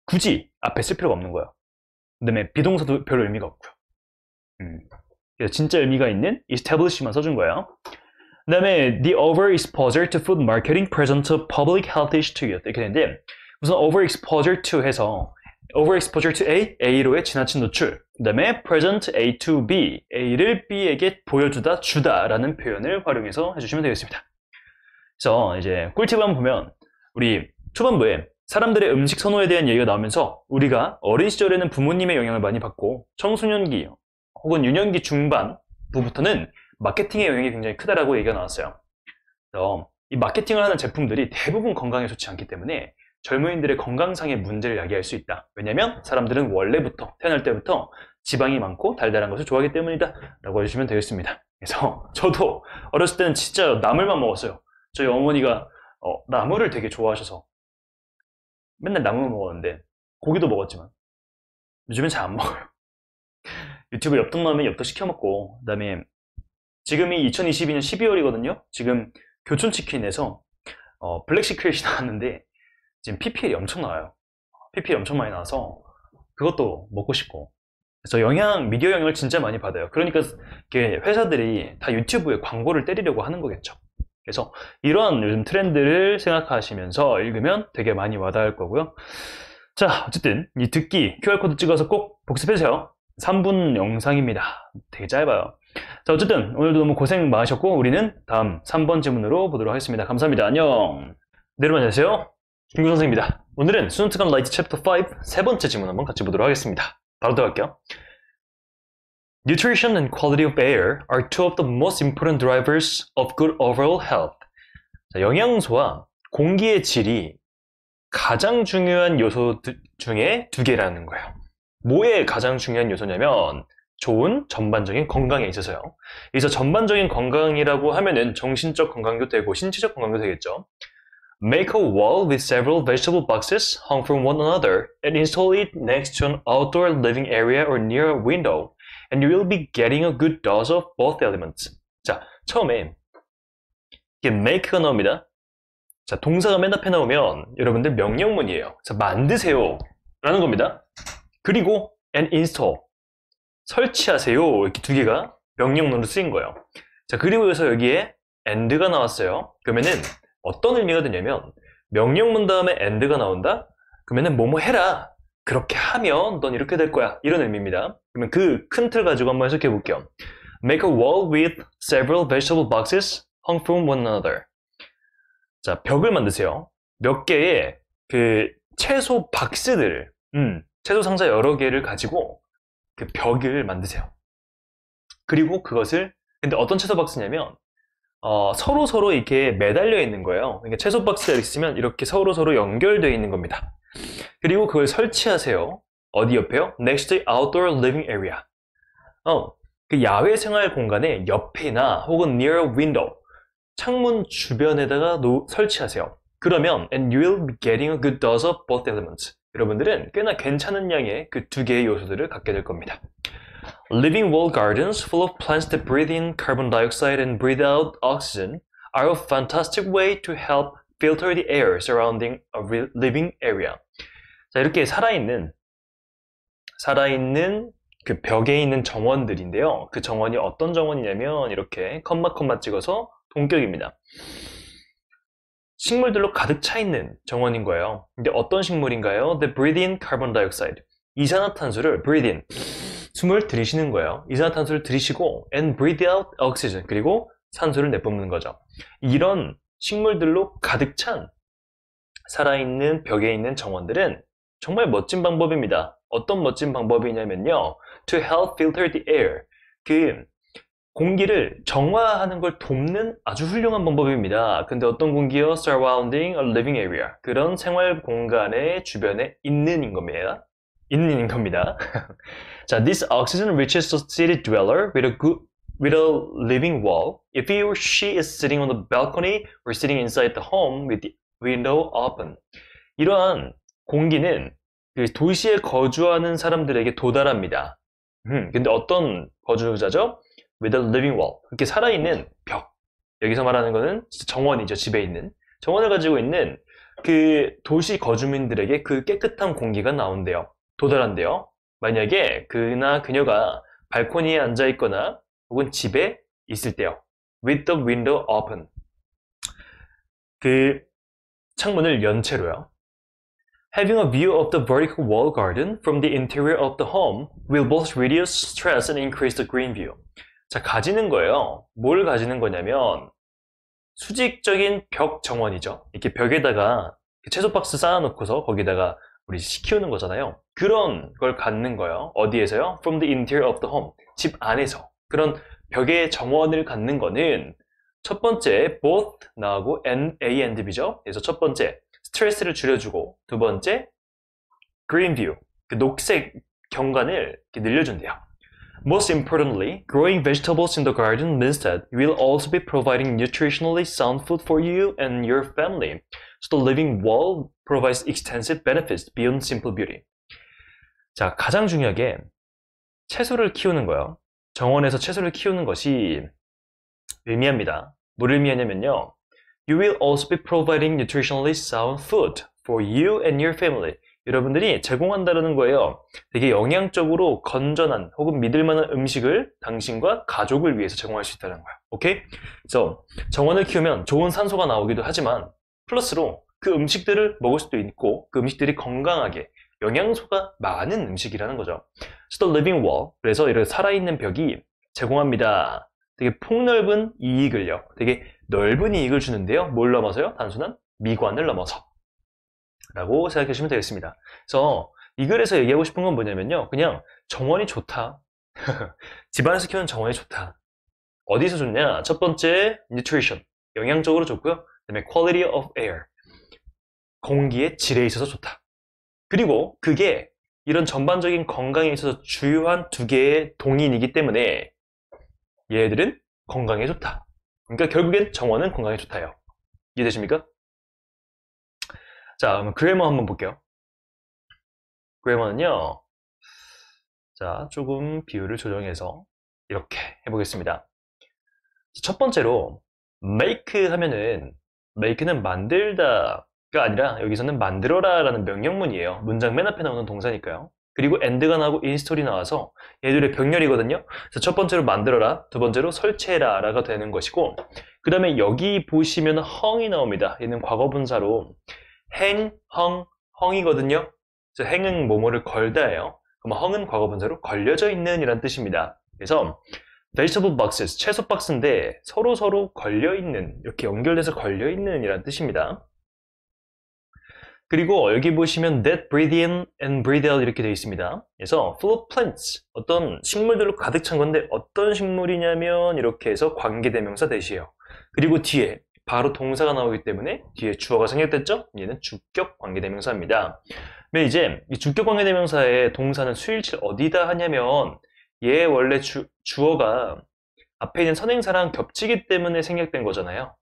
굳이 앞에 쓸 필요가 없는 거예요. 그 다음에 비동사도 별 의미가 없고요. 그래서 진짜 의미가 있는 establish만 써준 거예요. 그 다음에 the overexposure to food marketing presents a public health issue to youth. 이렇게 되는데 우선 overexposure to 해서 overexposure to A, A로의 지나친 노출. 그 다음에 present A to B, A를 B에게 보여주다, 주다라는 표현을 활용해서 해주시면 되겠습니다. 그래서 이제 꿀팁을 한번 보면 우리 초반부에 사람들의 음식 선호에 대한 얘기가 나오면서 우리가 어린 시절에는 부모님의 영향을 많이 받고 청소년기 혹은 유년기 중반부부터는 마케팅의 영향이 굉장히 크다라고 얘기가 나왔어요. 그래서 이 마케팅을 하는 제품들이 대부분 건강에 좋지 않기 때문에 젊은이들의 건강상의 문제를 야기할 수 있다. 왜냐면 사람들은 원래부터 태어날 때부터 지방이 많고 달달한 것을 좋아하기 때문이다 라고 해주시면 되겠습니다. 그래서 저도 어렸을 때는 진짜 나물만 먹었어요. 저희 어머니가 나물을 되게 좋아하셔서 맨날 나물 먹었는데 고기도 먹었지만 요즘엔 잘 안 먹어요. 유튜브 엽떡 나오면 엽떡 시켜 먹고, 그 다음에 지금이 2022년 12월이거든요. 지금 교촌치킨에서 블랙시크릿이 나왔는데 지금 PPL이 엄청 나와요. PPL 엄청 많이 나와서 그것도 먹고 싶고, 그래서 미디어 영향을 진짜 많이 받아요. 그러니까 이게 회사들이 다 유튜브에 광고를 때리려고 하는 거겠죠. 그래서 이런 요즘 트렌드를 생각하시면서 읽으면 되게 많이 와닿을 거고요. 자, 어쨌든 이 듣기 QR코드 찍어서 꼭 복습해주세요. 3분 영상입니다. 되게 짧아요. 자, 어쨌든 오늘도 너무 고생 많으셨고 우리는 다음 3번 질문으로 보도록 하겠습니다. 감사합니다. 안녕. 네, 여러분 안녕하세요. 김구 선생입니다. 오늘은 스튜던트 라이트 챕터 5 세 번째 질문 한번 같이 보도록 하겠습니다. 바로 들어갈게요. Nutrition and quality of air are two of the most important drivers of good overall health. 자, 영양소와 공기의 질이 가장 중요한 요소 중에 두 개라는 거예요. 뭐에 가장 중요한 요소냐면 좋은 전반적인 건강에 있어서요. 여기서 전반적인 건강이라고 하면은 정신적 건강도 되고 신체적 건강도 되겠죠. Make a wall with several vegetable boxes hung from one another and install it next to an outdoor living area or near a window. And you will be getting a good dose of both elements. 자, 처음에 이게 make가 나옵니다. 자, 동사가 맨 앞에 나오면 여러분들 명령문이에요. 자, 만드세요 라는 겁니다. 그리고 and install, 설치하세요. 이렇게 두 개가 명령문으로 쓰인 거예요. 자, 그리고 여기서 여기에 and가 나왔어요. 그러면은 어떤 의미가 되냐면 명령문 다음에 and가 나온다? 그러면은 뭐뭐 해라. 그렇게 하면 넌 이렇게 될 거야. 이런 의미입니다. 그러면 그 큰 틀 가지고 한번 해석해 볼게요. Make a wall with several vegetable boxes hung from one another. 자, 벽을 만드세요. 몇 개의 그 채소 박스들, 채소 상자 여러 개를 가지고 그 벽을 만드세요. 그리고 그것을, 근데 어떤 채소 박스냐면 서로 이렇게 매달려 있는 거예요. 그러니까 채소 박스가 있으면 이렇게 서로 연결되어 있는 겁니다. 그리고 그걸 설치하세요. 어디 옆에요? Next to outdoor living area. 그 야외 생활 공간의 옆이나 혹은 near a window, 창문 주변에다가 설치하세요. 그러면 and you will be getting a good dose of both elements. 여러분들은 꽤나 괜찮은 양의 그 두 개의 요소들을 갖게 될 겁니다. Living wall gardens full of plants that breathe in carbon dioxide and breathe out oxygen are a fantastic way to help filter the air surrounding a living area. 자, 이렇게 살아있는 그 벽에 있는 정원들인데요. 그 정원이 어떤 정원이냐면 이렇게 컴마 찍어서 동격입니다. 식물들로 가득 차 있는 정원인 거예요. 근데 어떤 식물인가요? They breathe in carbon dioxide. 이산화탄소를 breathe in, 숨을 들이쉬는 거예요. 이산화탄소를 들이쉬고 and breathe out oxygen, 그리고 산소를 내뿜는 거죠. 이런 식물들로 가득 찬 살아있는 벽에 있는 정원들은 정말 멋진 방법입니다. 어떤 멋진 방법이냐면요. To help filter the air. 그 공기를 정화하는 걸 돕는 아주 훌륭한 방법입니다. 근데 어떤 공기요? Surrounding a living area. 그런 생활 공간의 주변에 있는 겁니다. 자, this oxygen reaches the city dweller with a living wall. If he or she is sitting on the balcony or sitting inside the home with the window open. 이러한 공기는 그 도시에 거주하는 사람들에게 도달합니다. 근데 어떤 거주자죠? With a living wall. 이렇게 살아있는 벽. 여기서 말하는 거는 정원이죠. 집에 있는. 정원을 가지고 있는 그 도시 거주민들에게 그 깨끗한 공기가 나온대요. 도달한대요. 만약에 그나 그녀가 발코니에 앉아 있거나 혹은 집에 있을 때요. with the window open. 그 창문을 연 채로요. Having a view of the vertical wall garden from the interior of the home will both reduce stress and increase the green view. 자, 가지는 거예요. 뭘 가지는 거냐면 수직적인 벽 정원이죠. 이렇게 벽에다가 채소 박스 쌓아놓고서 거기다가 우리 키우는 거잖아요. 그런 걸 갖는 거예요. 어디에서요? From the interior of the home. 집 안에서. 그런 벽의 정원을 갖는 거는 첫 번째 both 나오고 A and B죠. 그래서 첫 번째 스트레스를 줄여주고 두 번째 green view, 그 녹색 경관을 이렇게 늘려준대요. Most importantly, growing vegetables in the garden means that you will also be providing nutritionally sound food for you and your family. So the living wall provides extensive benefits beyond simple beauty. 자, 가장 중요하게 채소를 키우는 거예요. 정원에서 채소를 키우는 것이 의미합니다. 뭘 의미하냐면요. You will also be providing nutritionally sound food for you and your family. 여러분들이 제공한다는 거예요. 되게 영양적으로 건전한 혹은 믿을만한 음식을 당신과 가족을 위해서 제공할 수 있다는 거예요. 오케이? 그래서 정원을 키우면 좋은 산소가 나오기도 하지만 플러스로 그 음식들을 먹을 수도 있고 그 음식들이 건강하게 영양소가 많은 음식이라는 거죠. So the living wall, 그래서 이렇게 살아있는 벽이 제공합니다. 되게 폭넓은 이익을요. 되게 넓은 이익을 주는데요. 뭘 넘어서요? 단순한 미관을 넘어서. 라고 생각해 주시면 되겠습니다. 그래서 이 글에서 얘기하고 싶은 건 뭐냐면요. 그냥 정원이 좋다. 집안에서 키우는 정원이 좋다. 어디서 좋냐? 첫 번째, nutrition. 영양적으로 좋고요. 그 다음에 quality of air. 공기의 질에 있어서 좋다. 그리고 그게 이런 전반적인 건강에 있어서 주요한 두 개의 동인이기 때문에 얘들은 건강에 좋다. 그러니까 결국엔 정원은 건강에 좋다요. 이해되십니까? 자, 그럼 그래머 한번 볼게요. 그래머는요, 자, 조금 비율을 조정해서 이렇게 해보겠습니다. 첫 번째로 make 하면은 make는 만들다가 아니라 여기서는 만들어라 라는 명령문이에요. 문장 맨 앞에 나오는 동사니까요. 그리고 and가 나오고 install이 나와서 얘들의 병렬이거든요. 그래서 첫 번째로 만들어라, 두 번째로 설치해라 라가 되는 것이고, 그 다음에 여기 보시면 헝이 나옵니다. 얘는 과거분사로 행, 헝이거든요. 그래서 행은 뭐뭐를 걸다예요. 그럼 헝은 과거분사로 걸려져 있는 이란 뜻입니다. 그래서 vegetable boxes, 채소 박스인데 서로 걸려있는, 이렇게 연결돼서 걸려있는 이란 뜻입니다. 그리고 여기 보시면 that breathe in and breathe out 이렇게 되어 있습니다. 그래서 full of plants, 어떤 식물들로 가득 찬 건데 어떤 식물이냐면 이렇게 해서 관계대명사 대시해요. 그리고 뒤에 바로 동사가 나오기 때문에 뒤에 주어가 생략됐죠? 얘는 주격 관계대명사입니다. 근데 이제 이 주격 관계대명사의 동사는 수일치를 어디다 하냐면 얘 원래 주어가 앞에 있는 선행사랑 겹치기 때문에 생략된 거잖아요.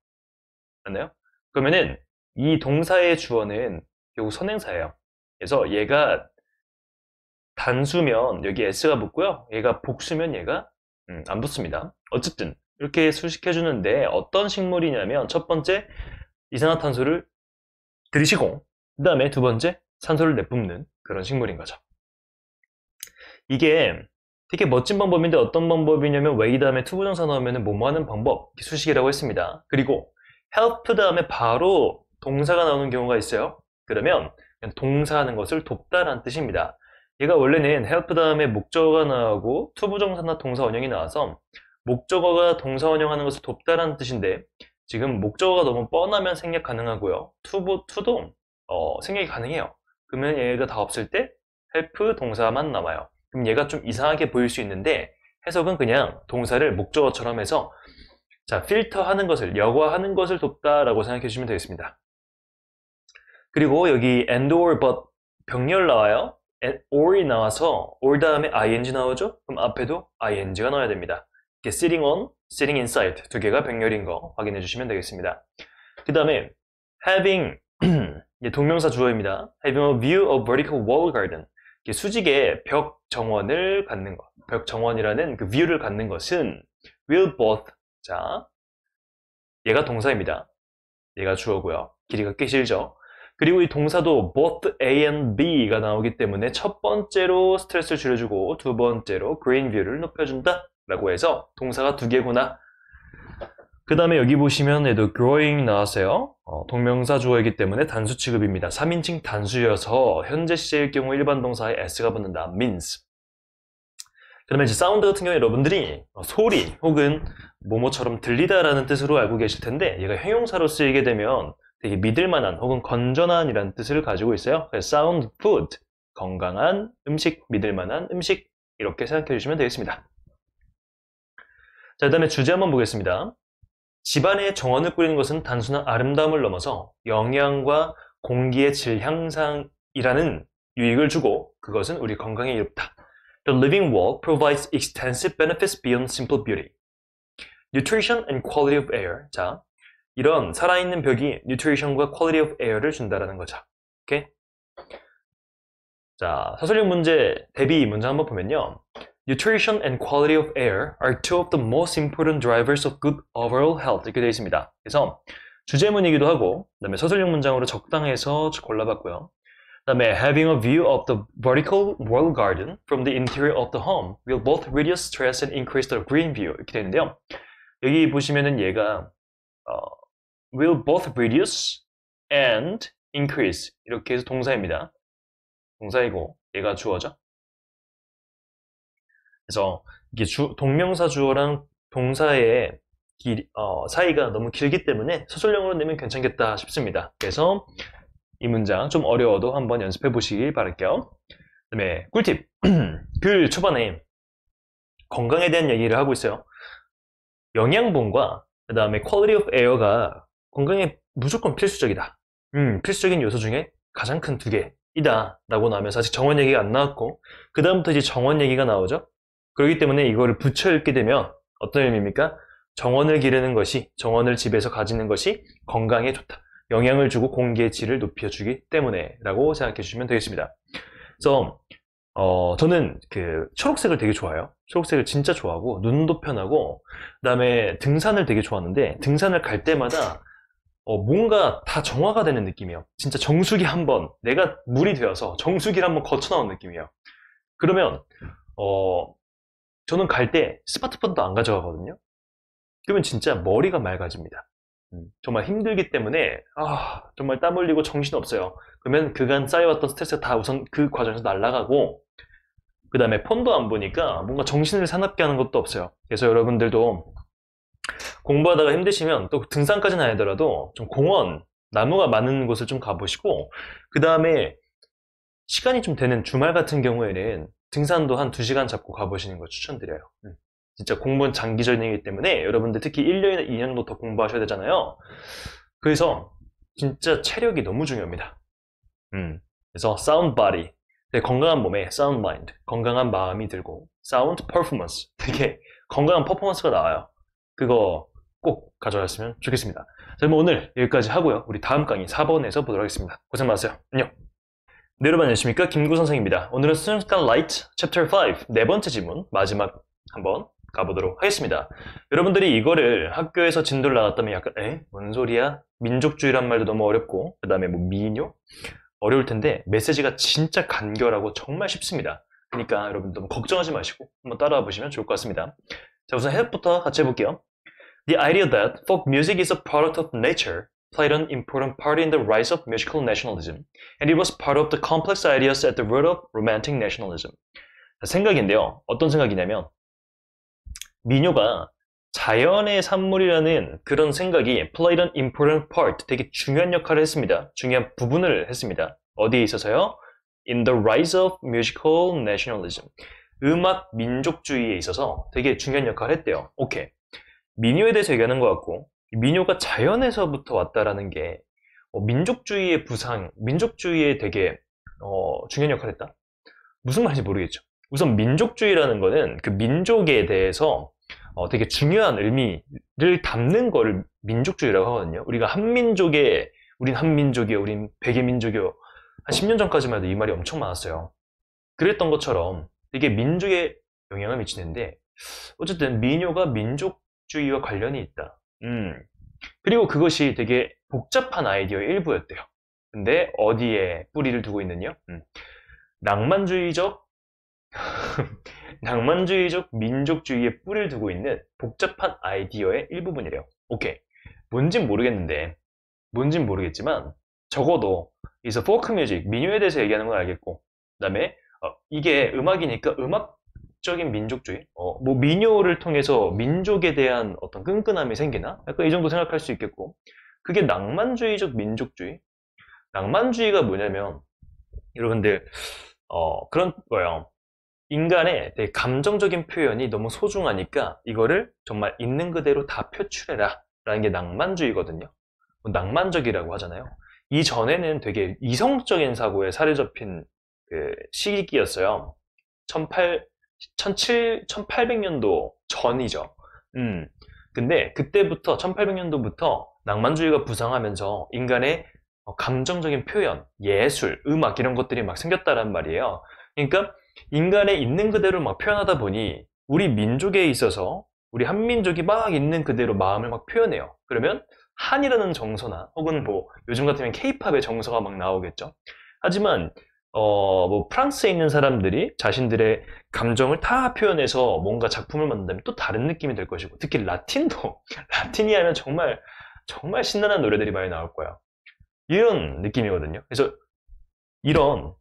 맞나요? 그러면은 이 동사의 주어는 결국 선행사예요. 그래서 얘가 단수면 여기 s가 붙고요. 얘가 복수면 얘가 안 붙습니다. 어쨌든 이렇게 수식해주는데 어떤 식물이냐면 첫 번째 이산화탄소를 들이쉬고 그 다음에 두 번째 산소를 내뿜는 그런 식물인 거죠. 이게 되게 멋진 방법인데 어떤 방법이냐면 way 다음에 투부정사 넣으면 뭐뭐 하는 방법 수식이라고 했습니다. 그리고 help 다음에 바로 동사가 나오는 경우가 있어요. 그러면 동사하는 것을 돕다라는 뜻입니다. 얘가 원래는 help 다음에 목적어가 나오고 투부정사나 동사 원형이 나와서 목적어가 동사 원형하는 것을 돕다라는 뜻인데 지금 목적어가 너무 뻔하면 생략 가능하고요. 투도 생략이 가능해요. 그러면 얘가 다 없을 때 help 동사만 남아요. 그럼 얘가 좀 이상하게 보일 수 있는데 해석은 그냥 동사를 목적어처럼 해서 자, 필터하는 것을, 여과하는 것을 돕다라고 생각해 주시면 되겠습니다. 그리고 여기 and or but 병렬 나와요. or이 나와서 or 다음에 ing 나오죠? 그럼 앞에도 ing가 나와야 됩니다. 이렇게 sitting on, sitting inside 두 개가 병렬인 거 확인해 주시면 되겠습니다. 그 다음에 having 동명사 주어입니다. having a view of vertical wall garden 수직의 벽 정원을 갖는 것, 벽 정원이라는 그 view를 갖는 것은 will both, 자, 얘가 동사입니다. 얘가 주어고요. 길이가 꽤 길죠. 그리고 이 동사도 both A and B가 나오기 때문에 첫 번째로 스트레스를 줄여주고 두 번째로 green view를 높여준다 라고 해서 동사가 두 개구나 그 다음에 여기 보시면 얘도 growing 나왔어요. 동명사 주어이기 때문에 단수 취급입니다. 3인칭 단수여서 현재 시제일 경우 일반 동사에 s가 붙는다. means. 그러면 이제 사운드 같은 경우에 여러분들이 소리 혹은 뭐뭐처럼 들리다라는 뜻으로 알고 계실 텐데 얘가 형용사로 쓰이게 되면 되게 믿을만한 혹은 건전한이라는 뜻을 가지고 있어요. 그래서 sound food, 건강한 음식, 믿을만한 음식 이렇게 생각해 주시면 되겠습니다. 자, 그 다음에 주제 한번 보겠습니다. 집안에 정원을 꾸리는 것은 단순한 아름다움을 넘어서 영양과 공기의 질 향상이라는 유익을 주고 그것은 우리 건강에 이롭다. The living wall provides extensive benefits beyond simple beauty. Nutrition and quality of air. 자, 이런 살아있는 벽이 nutrition과 quality of air를 준다라는 거죠. 오케이? 자, 사설력 문제 대비 문제 한번 보면요. Nutrition and quality of air are two of the most important drivers of good overall health. 이렇게 되어 있습니다. 그래서 주제문이기도 하고, 그 다음에 서술형 문장으로 적당해서 골라봤고요. 그 다음에 having a view of the vertical wall garden from the interior of the home will both reduce stress and increase the green view. 이렇게 되는데요. 여기 보시면은 얘가 will both reduce and increase 이렇게 해서 동사입니다. 동사이고 얘가 주어죠. 그래서 이게 동명사 주어랑 동사의 사이가 너무 길기 때문에 서술형으로 내면 괜찮겠다 싶습니다. 그래서 이 문장 좀 어려워도 한번 연습해 보시길 바랄게요. 그다음에 꿀팁. 글 초반에 건강에 대한 얘기를 하고 있어요. 영양분과 그 다음에 quality of air가 건강에 무조건 필수적이다. 필수적인 요소 중에 가장 큰 두 개이다 라고 나오면서 아직 정원 얘기가 안 나왔고 그 다음부터 이제 정원 얘기가 나오죠. 그렇기 때문에 이거를 붙여 읽게 되면 어떤 의미입니까? 정원을 기르는 것이, 정원을 집에서 가지는 것이 건강에 좋다. 영양을 주고 공기의 질을 높여주기 때문에 라고 생각해 주시면 되겠습니다. 그래서 저는 그 초록색을 되게 좋아해요. 초록색을 진짜 좋아하고 눈도 편하고 그 다음에 등산을 되게 좋아하는데 등산을 갈 때마다 뭔가 다 정화가 되는 느낌이에요. 진짜 정수기 한번 내가 물이 되어서 정수기를 한번 거쳐 나온 느낌이에요. 그러면 저는 갈 때 스마트폰도 안 가져가거든요. 그러면 진짜 머리가 맑아집니다. 정말 힘들기 때문에 정말 땀 흘리고 정신없어요. 그러면 그간 쌓여왔던 스트레스가 다 우선 그 과정에서 날아가고 그 다음에 폰도 안 보니까 뭔가 정신을 사납게 하는 것도 없어요. 그래서 여러분들도 공부하다가 힘드시면 또 등산까지는 아니더라도 좀 공원, 나무가 많은 곳을 좀 가보시고 그 다음에 시간이 좀 되는 주말 같은 경우에는 등산도 한 2시간 잡고 가보시는 걸 추천드려요. 진짜 공부는 장기전이기 때문에 여러분들 특히 1년이나 2년도 더 공부하셔야 되잖아요. 그래서 진짜 체력이 너무 중요합니다. 그래서 sound body, 되게 건강한 몸에 sound mind, 건강한 마음이 들고 sound performance, 되게 건강한 퍼포먼스가 나와요. 그거 꼭 가져갔으면 좋겠습니다. 자, 그럼 오늘 여기까지 하고요. 우리 다음 강의 4번에서 보도록 하겠습니다. 고생 많으세요. 안녕. 네, 여러분 안녕하십니까? 김구 선생입니다. 오늘은 순간 라이트 챕터 5 네 번째 지문 마지막 한번 가보도록 하겠습니다. 여러분들이 이거를 학교에서 진도를 나갔다면 약간 뭔 소리야? 민족주의란 말도 너무 어렵고 그 다음에 뭐 미인요? 어려울 텐데 메시지가 진짜 간결하고 정말 쉽습니다. 그러니까 여러분 너무 걱정하지 마시고 한번 따라와 보시면 좋을 것 같습니다. 자, 우선 해석부터 같이 해볼게요. The idea that folk music is a product of nature played an important part in the rise of musical nationalism, and it was part of the complex ideas at the root of romantic nationalism. 생각인데요. 어떤 생각이냐면 민요가 자연의 산물이라는 그런 생각이 played an important part, 되게 중요한 역할을 했습니다. 중요한 부분을 했습니다. 어디에 있어서요? In the rise of musical nationalism. 음악 민족주의에 있어서 되게 중요한 역할을 했대요. 오케이. 민요에 대해서 얘기하는 것 같고 민요가 자연에서부터 왔다라는 게 민족주의의 부상, 민족주의에 되게 중요한 역할을 했다? 무슨 말인지 모르겠죠. 우선 민족주의라는 거는 그 민족에 대해서 되게 중요한 의미를 담는 거를 민족주의라고 하거든요. 우리가 한민족에, 우린 한민족이요, 우린 백의민족이요. 한 10년 전까지만 해도 이 말이 엄청 많았어요. 그랬던 것처럼 되게 민족에 영향을 미치는데 어쨌든 민요가 민족주의와 관련이 있다. 그리고 그것이 되게 복잡한 아이디어의 일부였대요. 근데 어디에 뿌리를 두고 있느냐? 낭만주의적 민족주의에 뿌리를 두고 있는 복잡한 아이디어의 일부분이래요. 오케이. 뭔진 모르겠지만, 적어도, 이제 포크 뮤직, 민요에 대해서 얘기하는 건 알겠고, 그 다음에, 이게 음악이니까 음악적인 민족주의? 뭐, 민요를 통해서 민족에 대한 어떤 끈끈함이 생기나? 약간 이 정도 생각할 수 있겠고, 그게 낭만주의적 민족주의? 낭만주의가 뭐냐면, 여러분들, 그런 거예요. 인간의 되게 감정적인 표현이 너무 소중하니까 이거를 정말 있는 그대로 다 표출해라 라는 게 낭만주의거든요. 낭만적이라고 하잖아요. 이전에는 되게 이성적인 사고에 살이 접힌 그 시기였어요. 1800년도 전이죠. 근데 그때부터 1800년도부터 낭만주의가 부상하면서 인간의 감정적인 표현, 예술, 음악 이런 것들이 막 생겼다란 말이에요. 그러니까 인간의 있는 그대로 막 표현하다 보니 우리 민족에 있어서 우리 한민족이 막 있는 그대로 마음을 막 표현해요. 그러면 한이라는 정서나 혹은 뭐 요즘 같으면 케이팝의 정서가 막 나오겠죠. 하지만 뭐 프랑스에 있는 사람들이 자신들의 감정을 다 표현해서 뭔가 작품을 만든다면 또 다른 느낌이 될 것이고, 특히 라틴도 라틴이 하면 정말 정말 신나는 노래들이 많이 나올 거야. 이런 느낌이거든요. 그래서 이런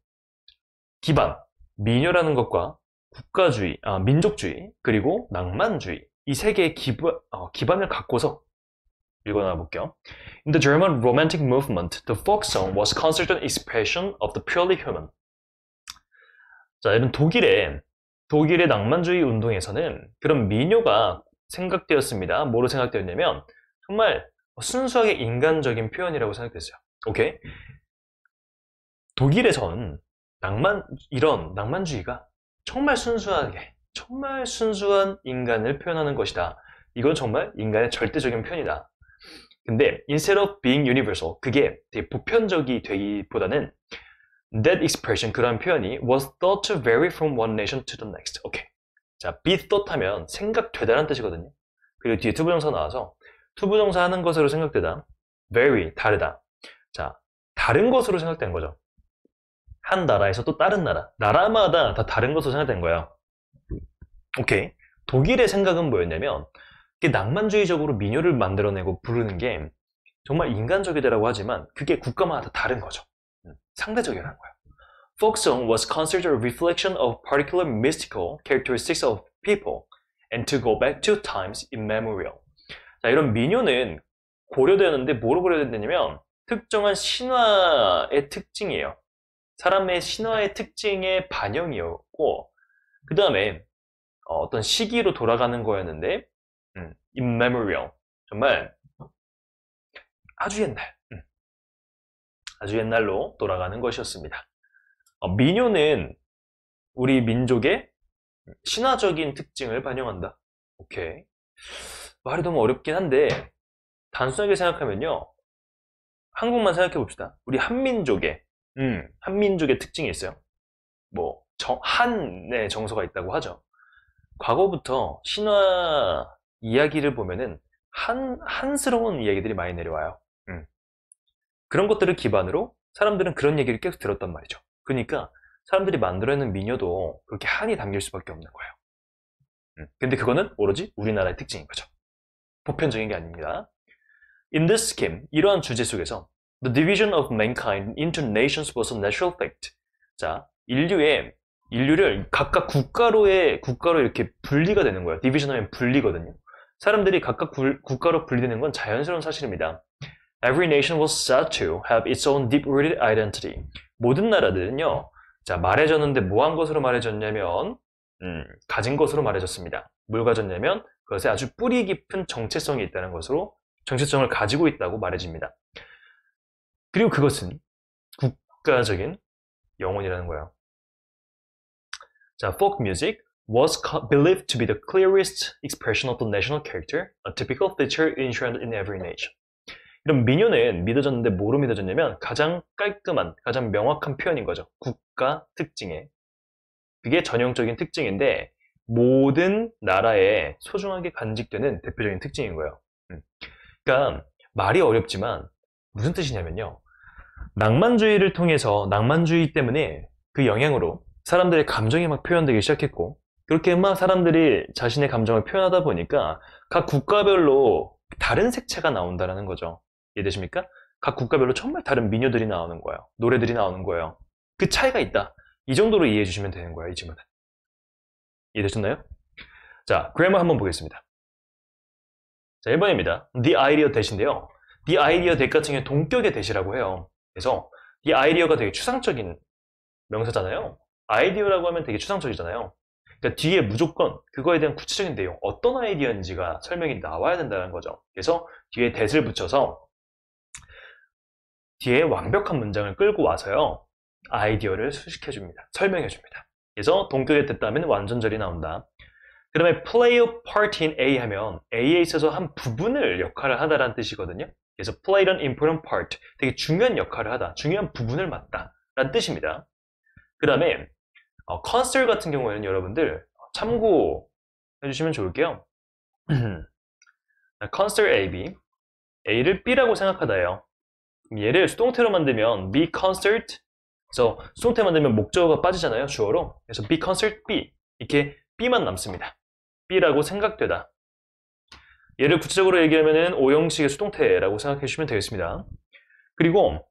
기반, 민요라는 것과 국가주의, 민족주의, 그리고 낭만주의 이 세 개의 기반을 갖고서 읽어나 볼게요. In the German Romantic movement, the folk song was considered an expression of the purely human. 자, 이런 독일의 낭만주의 운동에서는 그런 민요가 생각되었습니다. 뭐로 생각되었냐면 정말 순수하게 인간적인 표현이라고 생각됐어요. 오케이? 독일에선 이런 낭만주의가 정말 순수한 인간을 표현하는 것이다. 이건 정말 인간의 절대적인 표현이다. 근데 instead of being universal, 그게 되게 보편적이 되기보다는 that expression, 그런 표현이 was thought to vary from one nation to the next. 오케이. 자, be thought 하면 생각되다라는 뜻이거든요. 그리고 뒤에 투부정사 나와서 투부정사 하는 것으로 생각되다, vary, 다르다. 자, 다른 것으로 생각된 거죠. 한 나라에서 또 다른 나라마다 다 다른 것으로 생각된 거예요. 오케이. 독일의 생각은 뭐였냐면 낭만주의적으로 민요를 만들어내고 부르는 게 정말 인간적이다라고 하지만 그게 국가마다 다 다른 거죠. 상대적이라는 거예요. Folk song was considered a reflection of particular mystical characteristics of people and to go back to times immemorial. 자, 이런 민요는 고려되었는데 뭐로 고려됐냐면 특정한 신화의 특징이에요. 사람의 신화의 특징의 반영이었고, 그 다음에 어떤 시기로 돌아가는 거였는데 immemorial, 정말 아주 옛날로 돌아가는 것이었습니다. 민요는 우리 민족의 신화적인 특징을 반영한다. 오케이. 말이 너무 어렵긴 한데 단순하게 생각하면요, 한국만 생각해 봅시다. 우리 한민족의 특징이 있어요. 뭐 한의 정서가 있다고 하죠. 과거부터 신화 이야기를 보면은 한스러운 이야기들이 많이 내려와요. 그런 것들을 기반으로 사람들은 그런 얘기를 계속 들었단 말이죠. 그러니까 사람들이 만들어내는 민요도 그렇게 한이 담길 수밖에 없는 거예요. 근데 그거는 오로지 우리나라의 특징인 거죠. 보편적인 게 아닙니다. In this scheme, 이러한 주제 속에서 The division of mankind into nations was a natural fact. 자, 인류를 각각 국가로 이렇게 분리가 되는 거예요. 디비전 하면 분리거든요. 사람들이 각각 국가로 분리되는 건 자연스러운 사실입니다. Every nation was said to have its own deep-rooted identity. 모든 나라들은요, 자, 말해졌는데 뭐 한 것으로 말해졌냐면, 가진 것으로 말해졌습니다. 뭘 가졌냐면, 그것에 아주 뿌리 깊은 정체성이 있다는 것으로, 정체성을 가지고 있다고 말해집니다. 그리고 그것은 국가적인 영혼이라는 거예요. 자, folk music was believed to be the clearest expression of the national character, a typical feature inherent in every nation. 이런 민요는 믿어졌는데 뭐로 믿어졌냐면 가장 깔끔한, 가장 명확한 표현인 거죠. 국가 특징에. 그게 전형적인 특징인데 모든 나라에 소중하게 간직되는 대표적인 특징인 거예요. 그러니까 말이 어렵지만 무슨 뜻이냐면요, 낭만주의를 통해서, 낭만주의 때문에 그 영향으로 사람들의 감정이 막 표현되기 시작했고, 그렇게 막 사람들이 자신의 감정을 표현하다 보니까 각 국가별로 다른 색채가 나온다는 거죠. 이해되십니까? 각 국가별로 정말 다른 민요들이 나오는 거예요. 노래들이 나오는 거예요. 그 차이가 있다. 이 정도로 이해해 주시면 되는 거예요. 이 질문은. 이해되셨나요? 자, 그래머 한번 보겠습니다. 자, 1번입니다. The idea that인데요. The idea that 같은 경우에 동격의 that이라고 해요. 그래서 the idea가 되게 추상적인 명사잖아요. 아이디어라고 하면 되게 추상적이잖아요. 그러니까 뒤에 무조건 그거에 대한 구체적인 내용, 어떤 아이디어인지가 설명이 나와야 된다는 거죠. 그래서 뒤에 that을 붙여서 뒤에 완벽한 문장을 끌고 와서요. 아이디어를 수식해줍니다. 설명해줍니다. 그래서 동격에 됐다면 완전절이 나온다. 그 다음에 play a part in A 하면 A에 있어서 한 부분을 역할을 하다라는 뜻이거든요. 그래서 play an important part, 되게 중요한 역할을 하다, 중요한 부분을 맡다 라는 뜻입니다. 그 다음에 concert 같은 경우에는 여러분들 참고해 주시면 좋을게요. concert A, B, A를 B라고 생각하다예요. 얘를 수동태로 만들면 be concert, 그래서 수동태 만들면 목적어가 빠지잖아요, 주어로. 그래서 be concert B, 이렇게 B만 남습니다. B라고 생각되다. 얘를 구체적으로 얘기하면 오형식의 수동태라고 생각해 주시면 되겠습니다. 그리고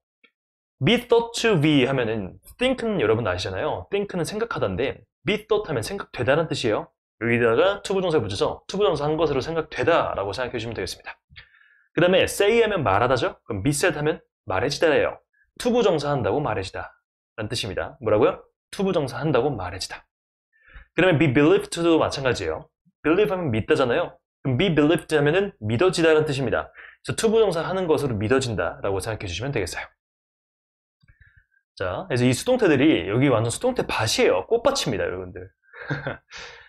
be thought to be 하면은 think는 여러분 아시잖아요. think는 생각하다인데 be thought 하면 생각되다는 뜻이에요. 여기다가 투부정사 붙여서 투부정사 한 것으로 생각되다 라고 생각해 주시면 되겠습니다. 그 다음에 say 하면 말하다죠. 그럼 be said 하면 말해지다예요. 투부정사 한다고 말해지다 라는 뜻입니다. 뭐라고요? 투부정사 한다고 말해지다. 그 다음에 be believed to도 마찬가지예요. believe 하면 믿다잖아요. 그럼 be believed 하면은 믿어지다라는 뜻입니다. 그래서 투부정사 하는 것으로 믿어진다 라고 생각해 주시면 되겠어요. 자, 그래서 이 수동태들이 여기 완전 수동태 밭이에요. 꽃밭입니다, 여러분들.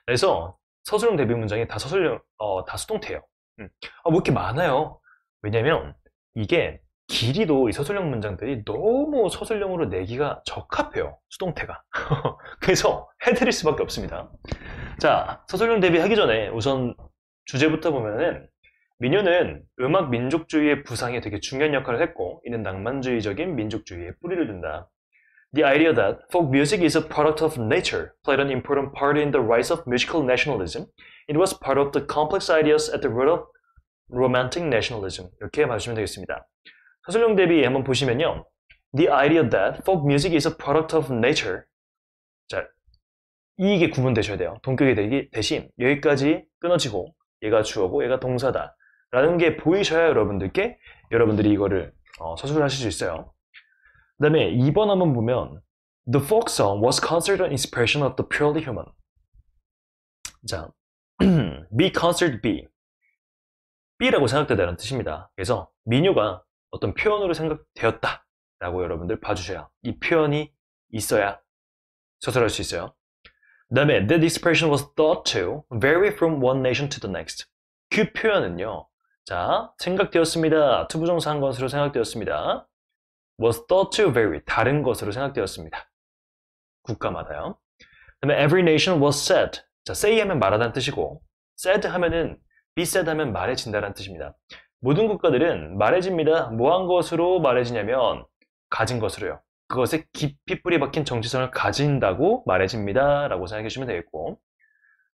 그래서 서술형 대비 문장이 다 다 수동태예요. 왜 이렇게 많아요? 왜냐면 이게 길이도 이 서술형 문장들이 너무 서술형으로 내기가 적합해요. 수동태가. 그래서 해드릴 수밖에 없습니다. 자, 서술형 대비하기 전에 우선 주제부터 보면은 민요는 음악 민족주의의 부상에 되게 중요한 역할을 했고 이는 낭만주의적인 민족주의에 뿌리를 둔다. The idea that folk music is a product of nature played an important part in the rise of musical nationalism. It was part of the complex ideas at the root of romantic nationalism. 이렇게 봐주시면 되겠습니다. 서술형 대비 한번 보시면요. The idea that folk music is a product of nature. 자, 이게 구분되셔야 돼요. 동격의 대기 대신 여기까지 끊어지고 얘가 주어고 얘가 동사다 라는 게 보이셔야 여러분들이 이거를 서술하실 수 있어요. 그 다음에 2번 한번 보면 The folk song was considered an expression of the purely human. 자, be considered be. B라고 생각되다는 뜻입니다. 그래서 민요가 어떤 표현으로 생각되었다 라고 여러분들 봐주셔야 이 표현이 있어야 서술할 수 있어요. 그 다음에 that expression was thought to vary from one nation to the next. 그 표현은요. 자, 생각되었습니다. 투부정사 한 것으로 생각되었습니다. was thought to vary. 다른 것으로 생각되었습니다. 국가마다요. 그 다음에 every nation was said. 자, say 하면 말하다는 뜻이고 said 하면은 be said 하면 말해진다는 뜻입니다. 모든 국가들은 말해집니다. 뭐한 것으로 말해지냐면 가진 것으로요. 그것에 깊이 뿌리 박힌 정체성을 가진다고 말해집니다. 라고 생각해 주시면 되겠고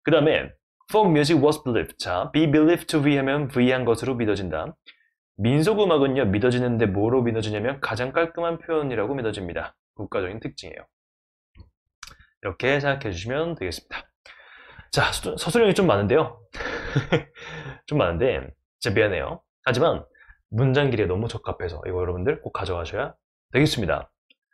그 다음에 folk music was believed. 자, be believed to be 하면 V한 것으로 믿어진다. 민속음악은요, 믿어지는데 뭐로 믿어지냐면 가장 깔끔한 표현이라고 믿어집니다. 국가적인 특징이에요. 이렇게 생각해 주시면 되겠습니다. 자, 서술형이 좀 많은데요. 좀 많은데 진짜 미안해요. 하지만 문장 길이에 너무 적합해서 이거 여러분들 꼭 가져가셔야 되겠습니다.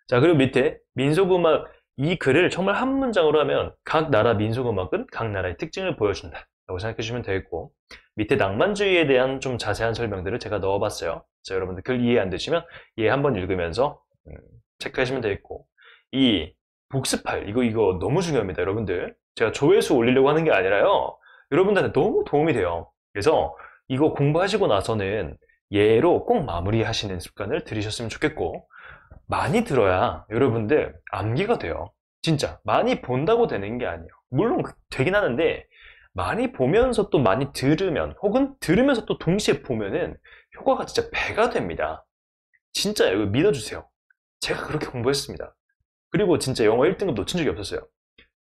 자, 그리고 밑에 민속음악 이 글을 정말 한 문장으로 하면 각 나라 민속음악은 각 나라의 특징을 보여준다 라고 생각해 주시면 되겠고 밑에 낭만주의에 대한 좀 자세한 설명들을 제가 넣어봤어요. 자, 여러분들 글 이해 안 되시면 이해 한번 읽으면서 체크하시면 되겠고 이 복습할 이거 너무 중요합니다. 여러분들 제가 조회수 올리려고 하는 게 아니라요. 여러분들한테 너무 도움이 돼요. 그래서 이거 공부하시고 나서는 얘로 꼭 마무리하시는 습관을 들이셨으면 좋겠고 많이 들어야 여러분들 암기가 돼요. 진짜 많이 본다고 되는 게 아니에요. 물론 되긴 하는데 많이 보면서 또 많이 들으면 혹은 들으면서 또 동시에 보면은 효과가 진짜 배가 됩니다. 진짜 이거 믿어주세요. 제가 그렇게 공부했습니다. 그리고 진짜 영어 1등급 놓친 적이 없었어요.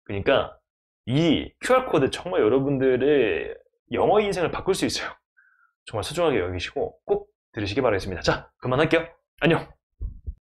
그러니까 이 QR코드 정말 여러분들의 영어 인생을 바꿀 수 있어요. 정말 소중하게 여기시고 꼭 들으시기 바라겠습니다. 자, 그만할게요. 안녕!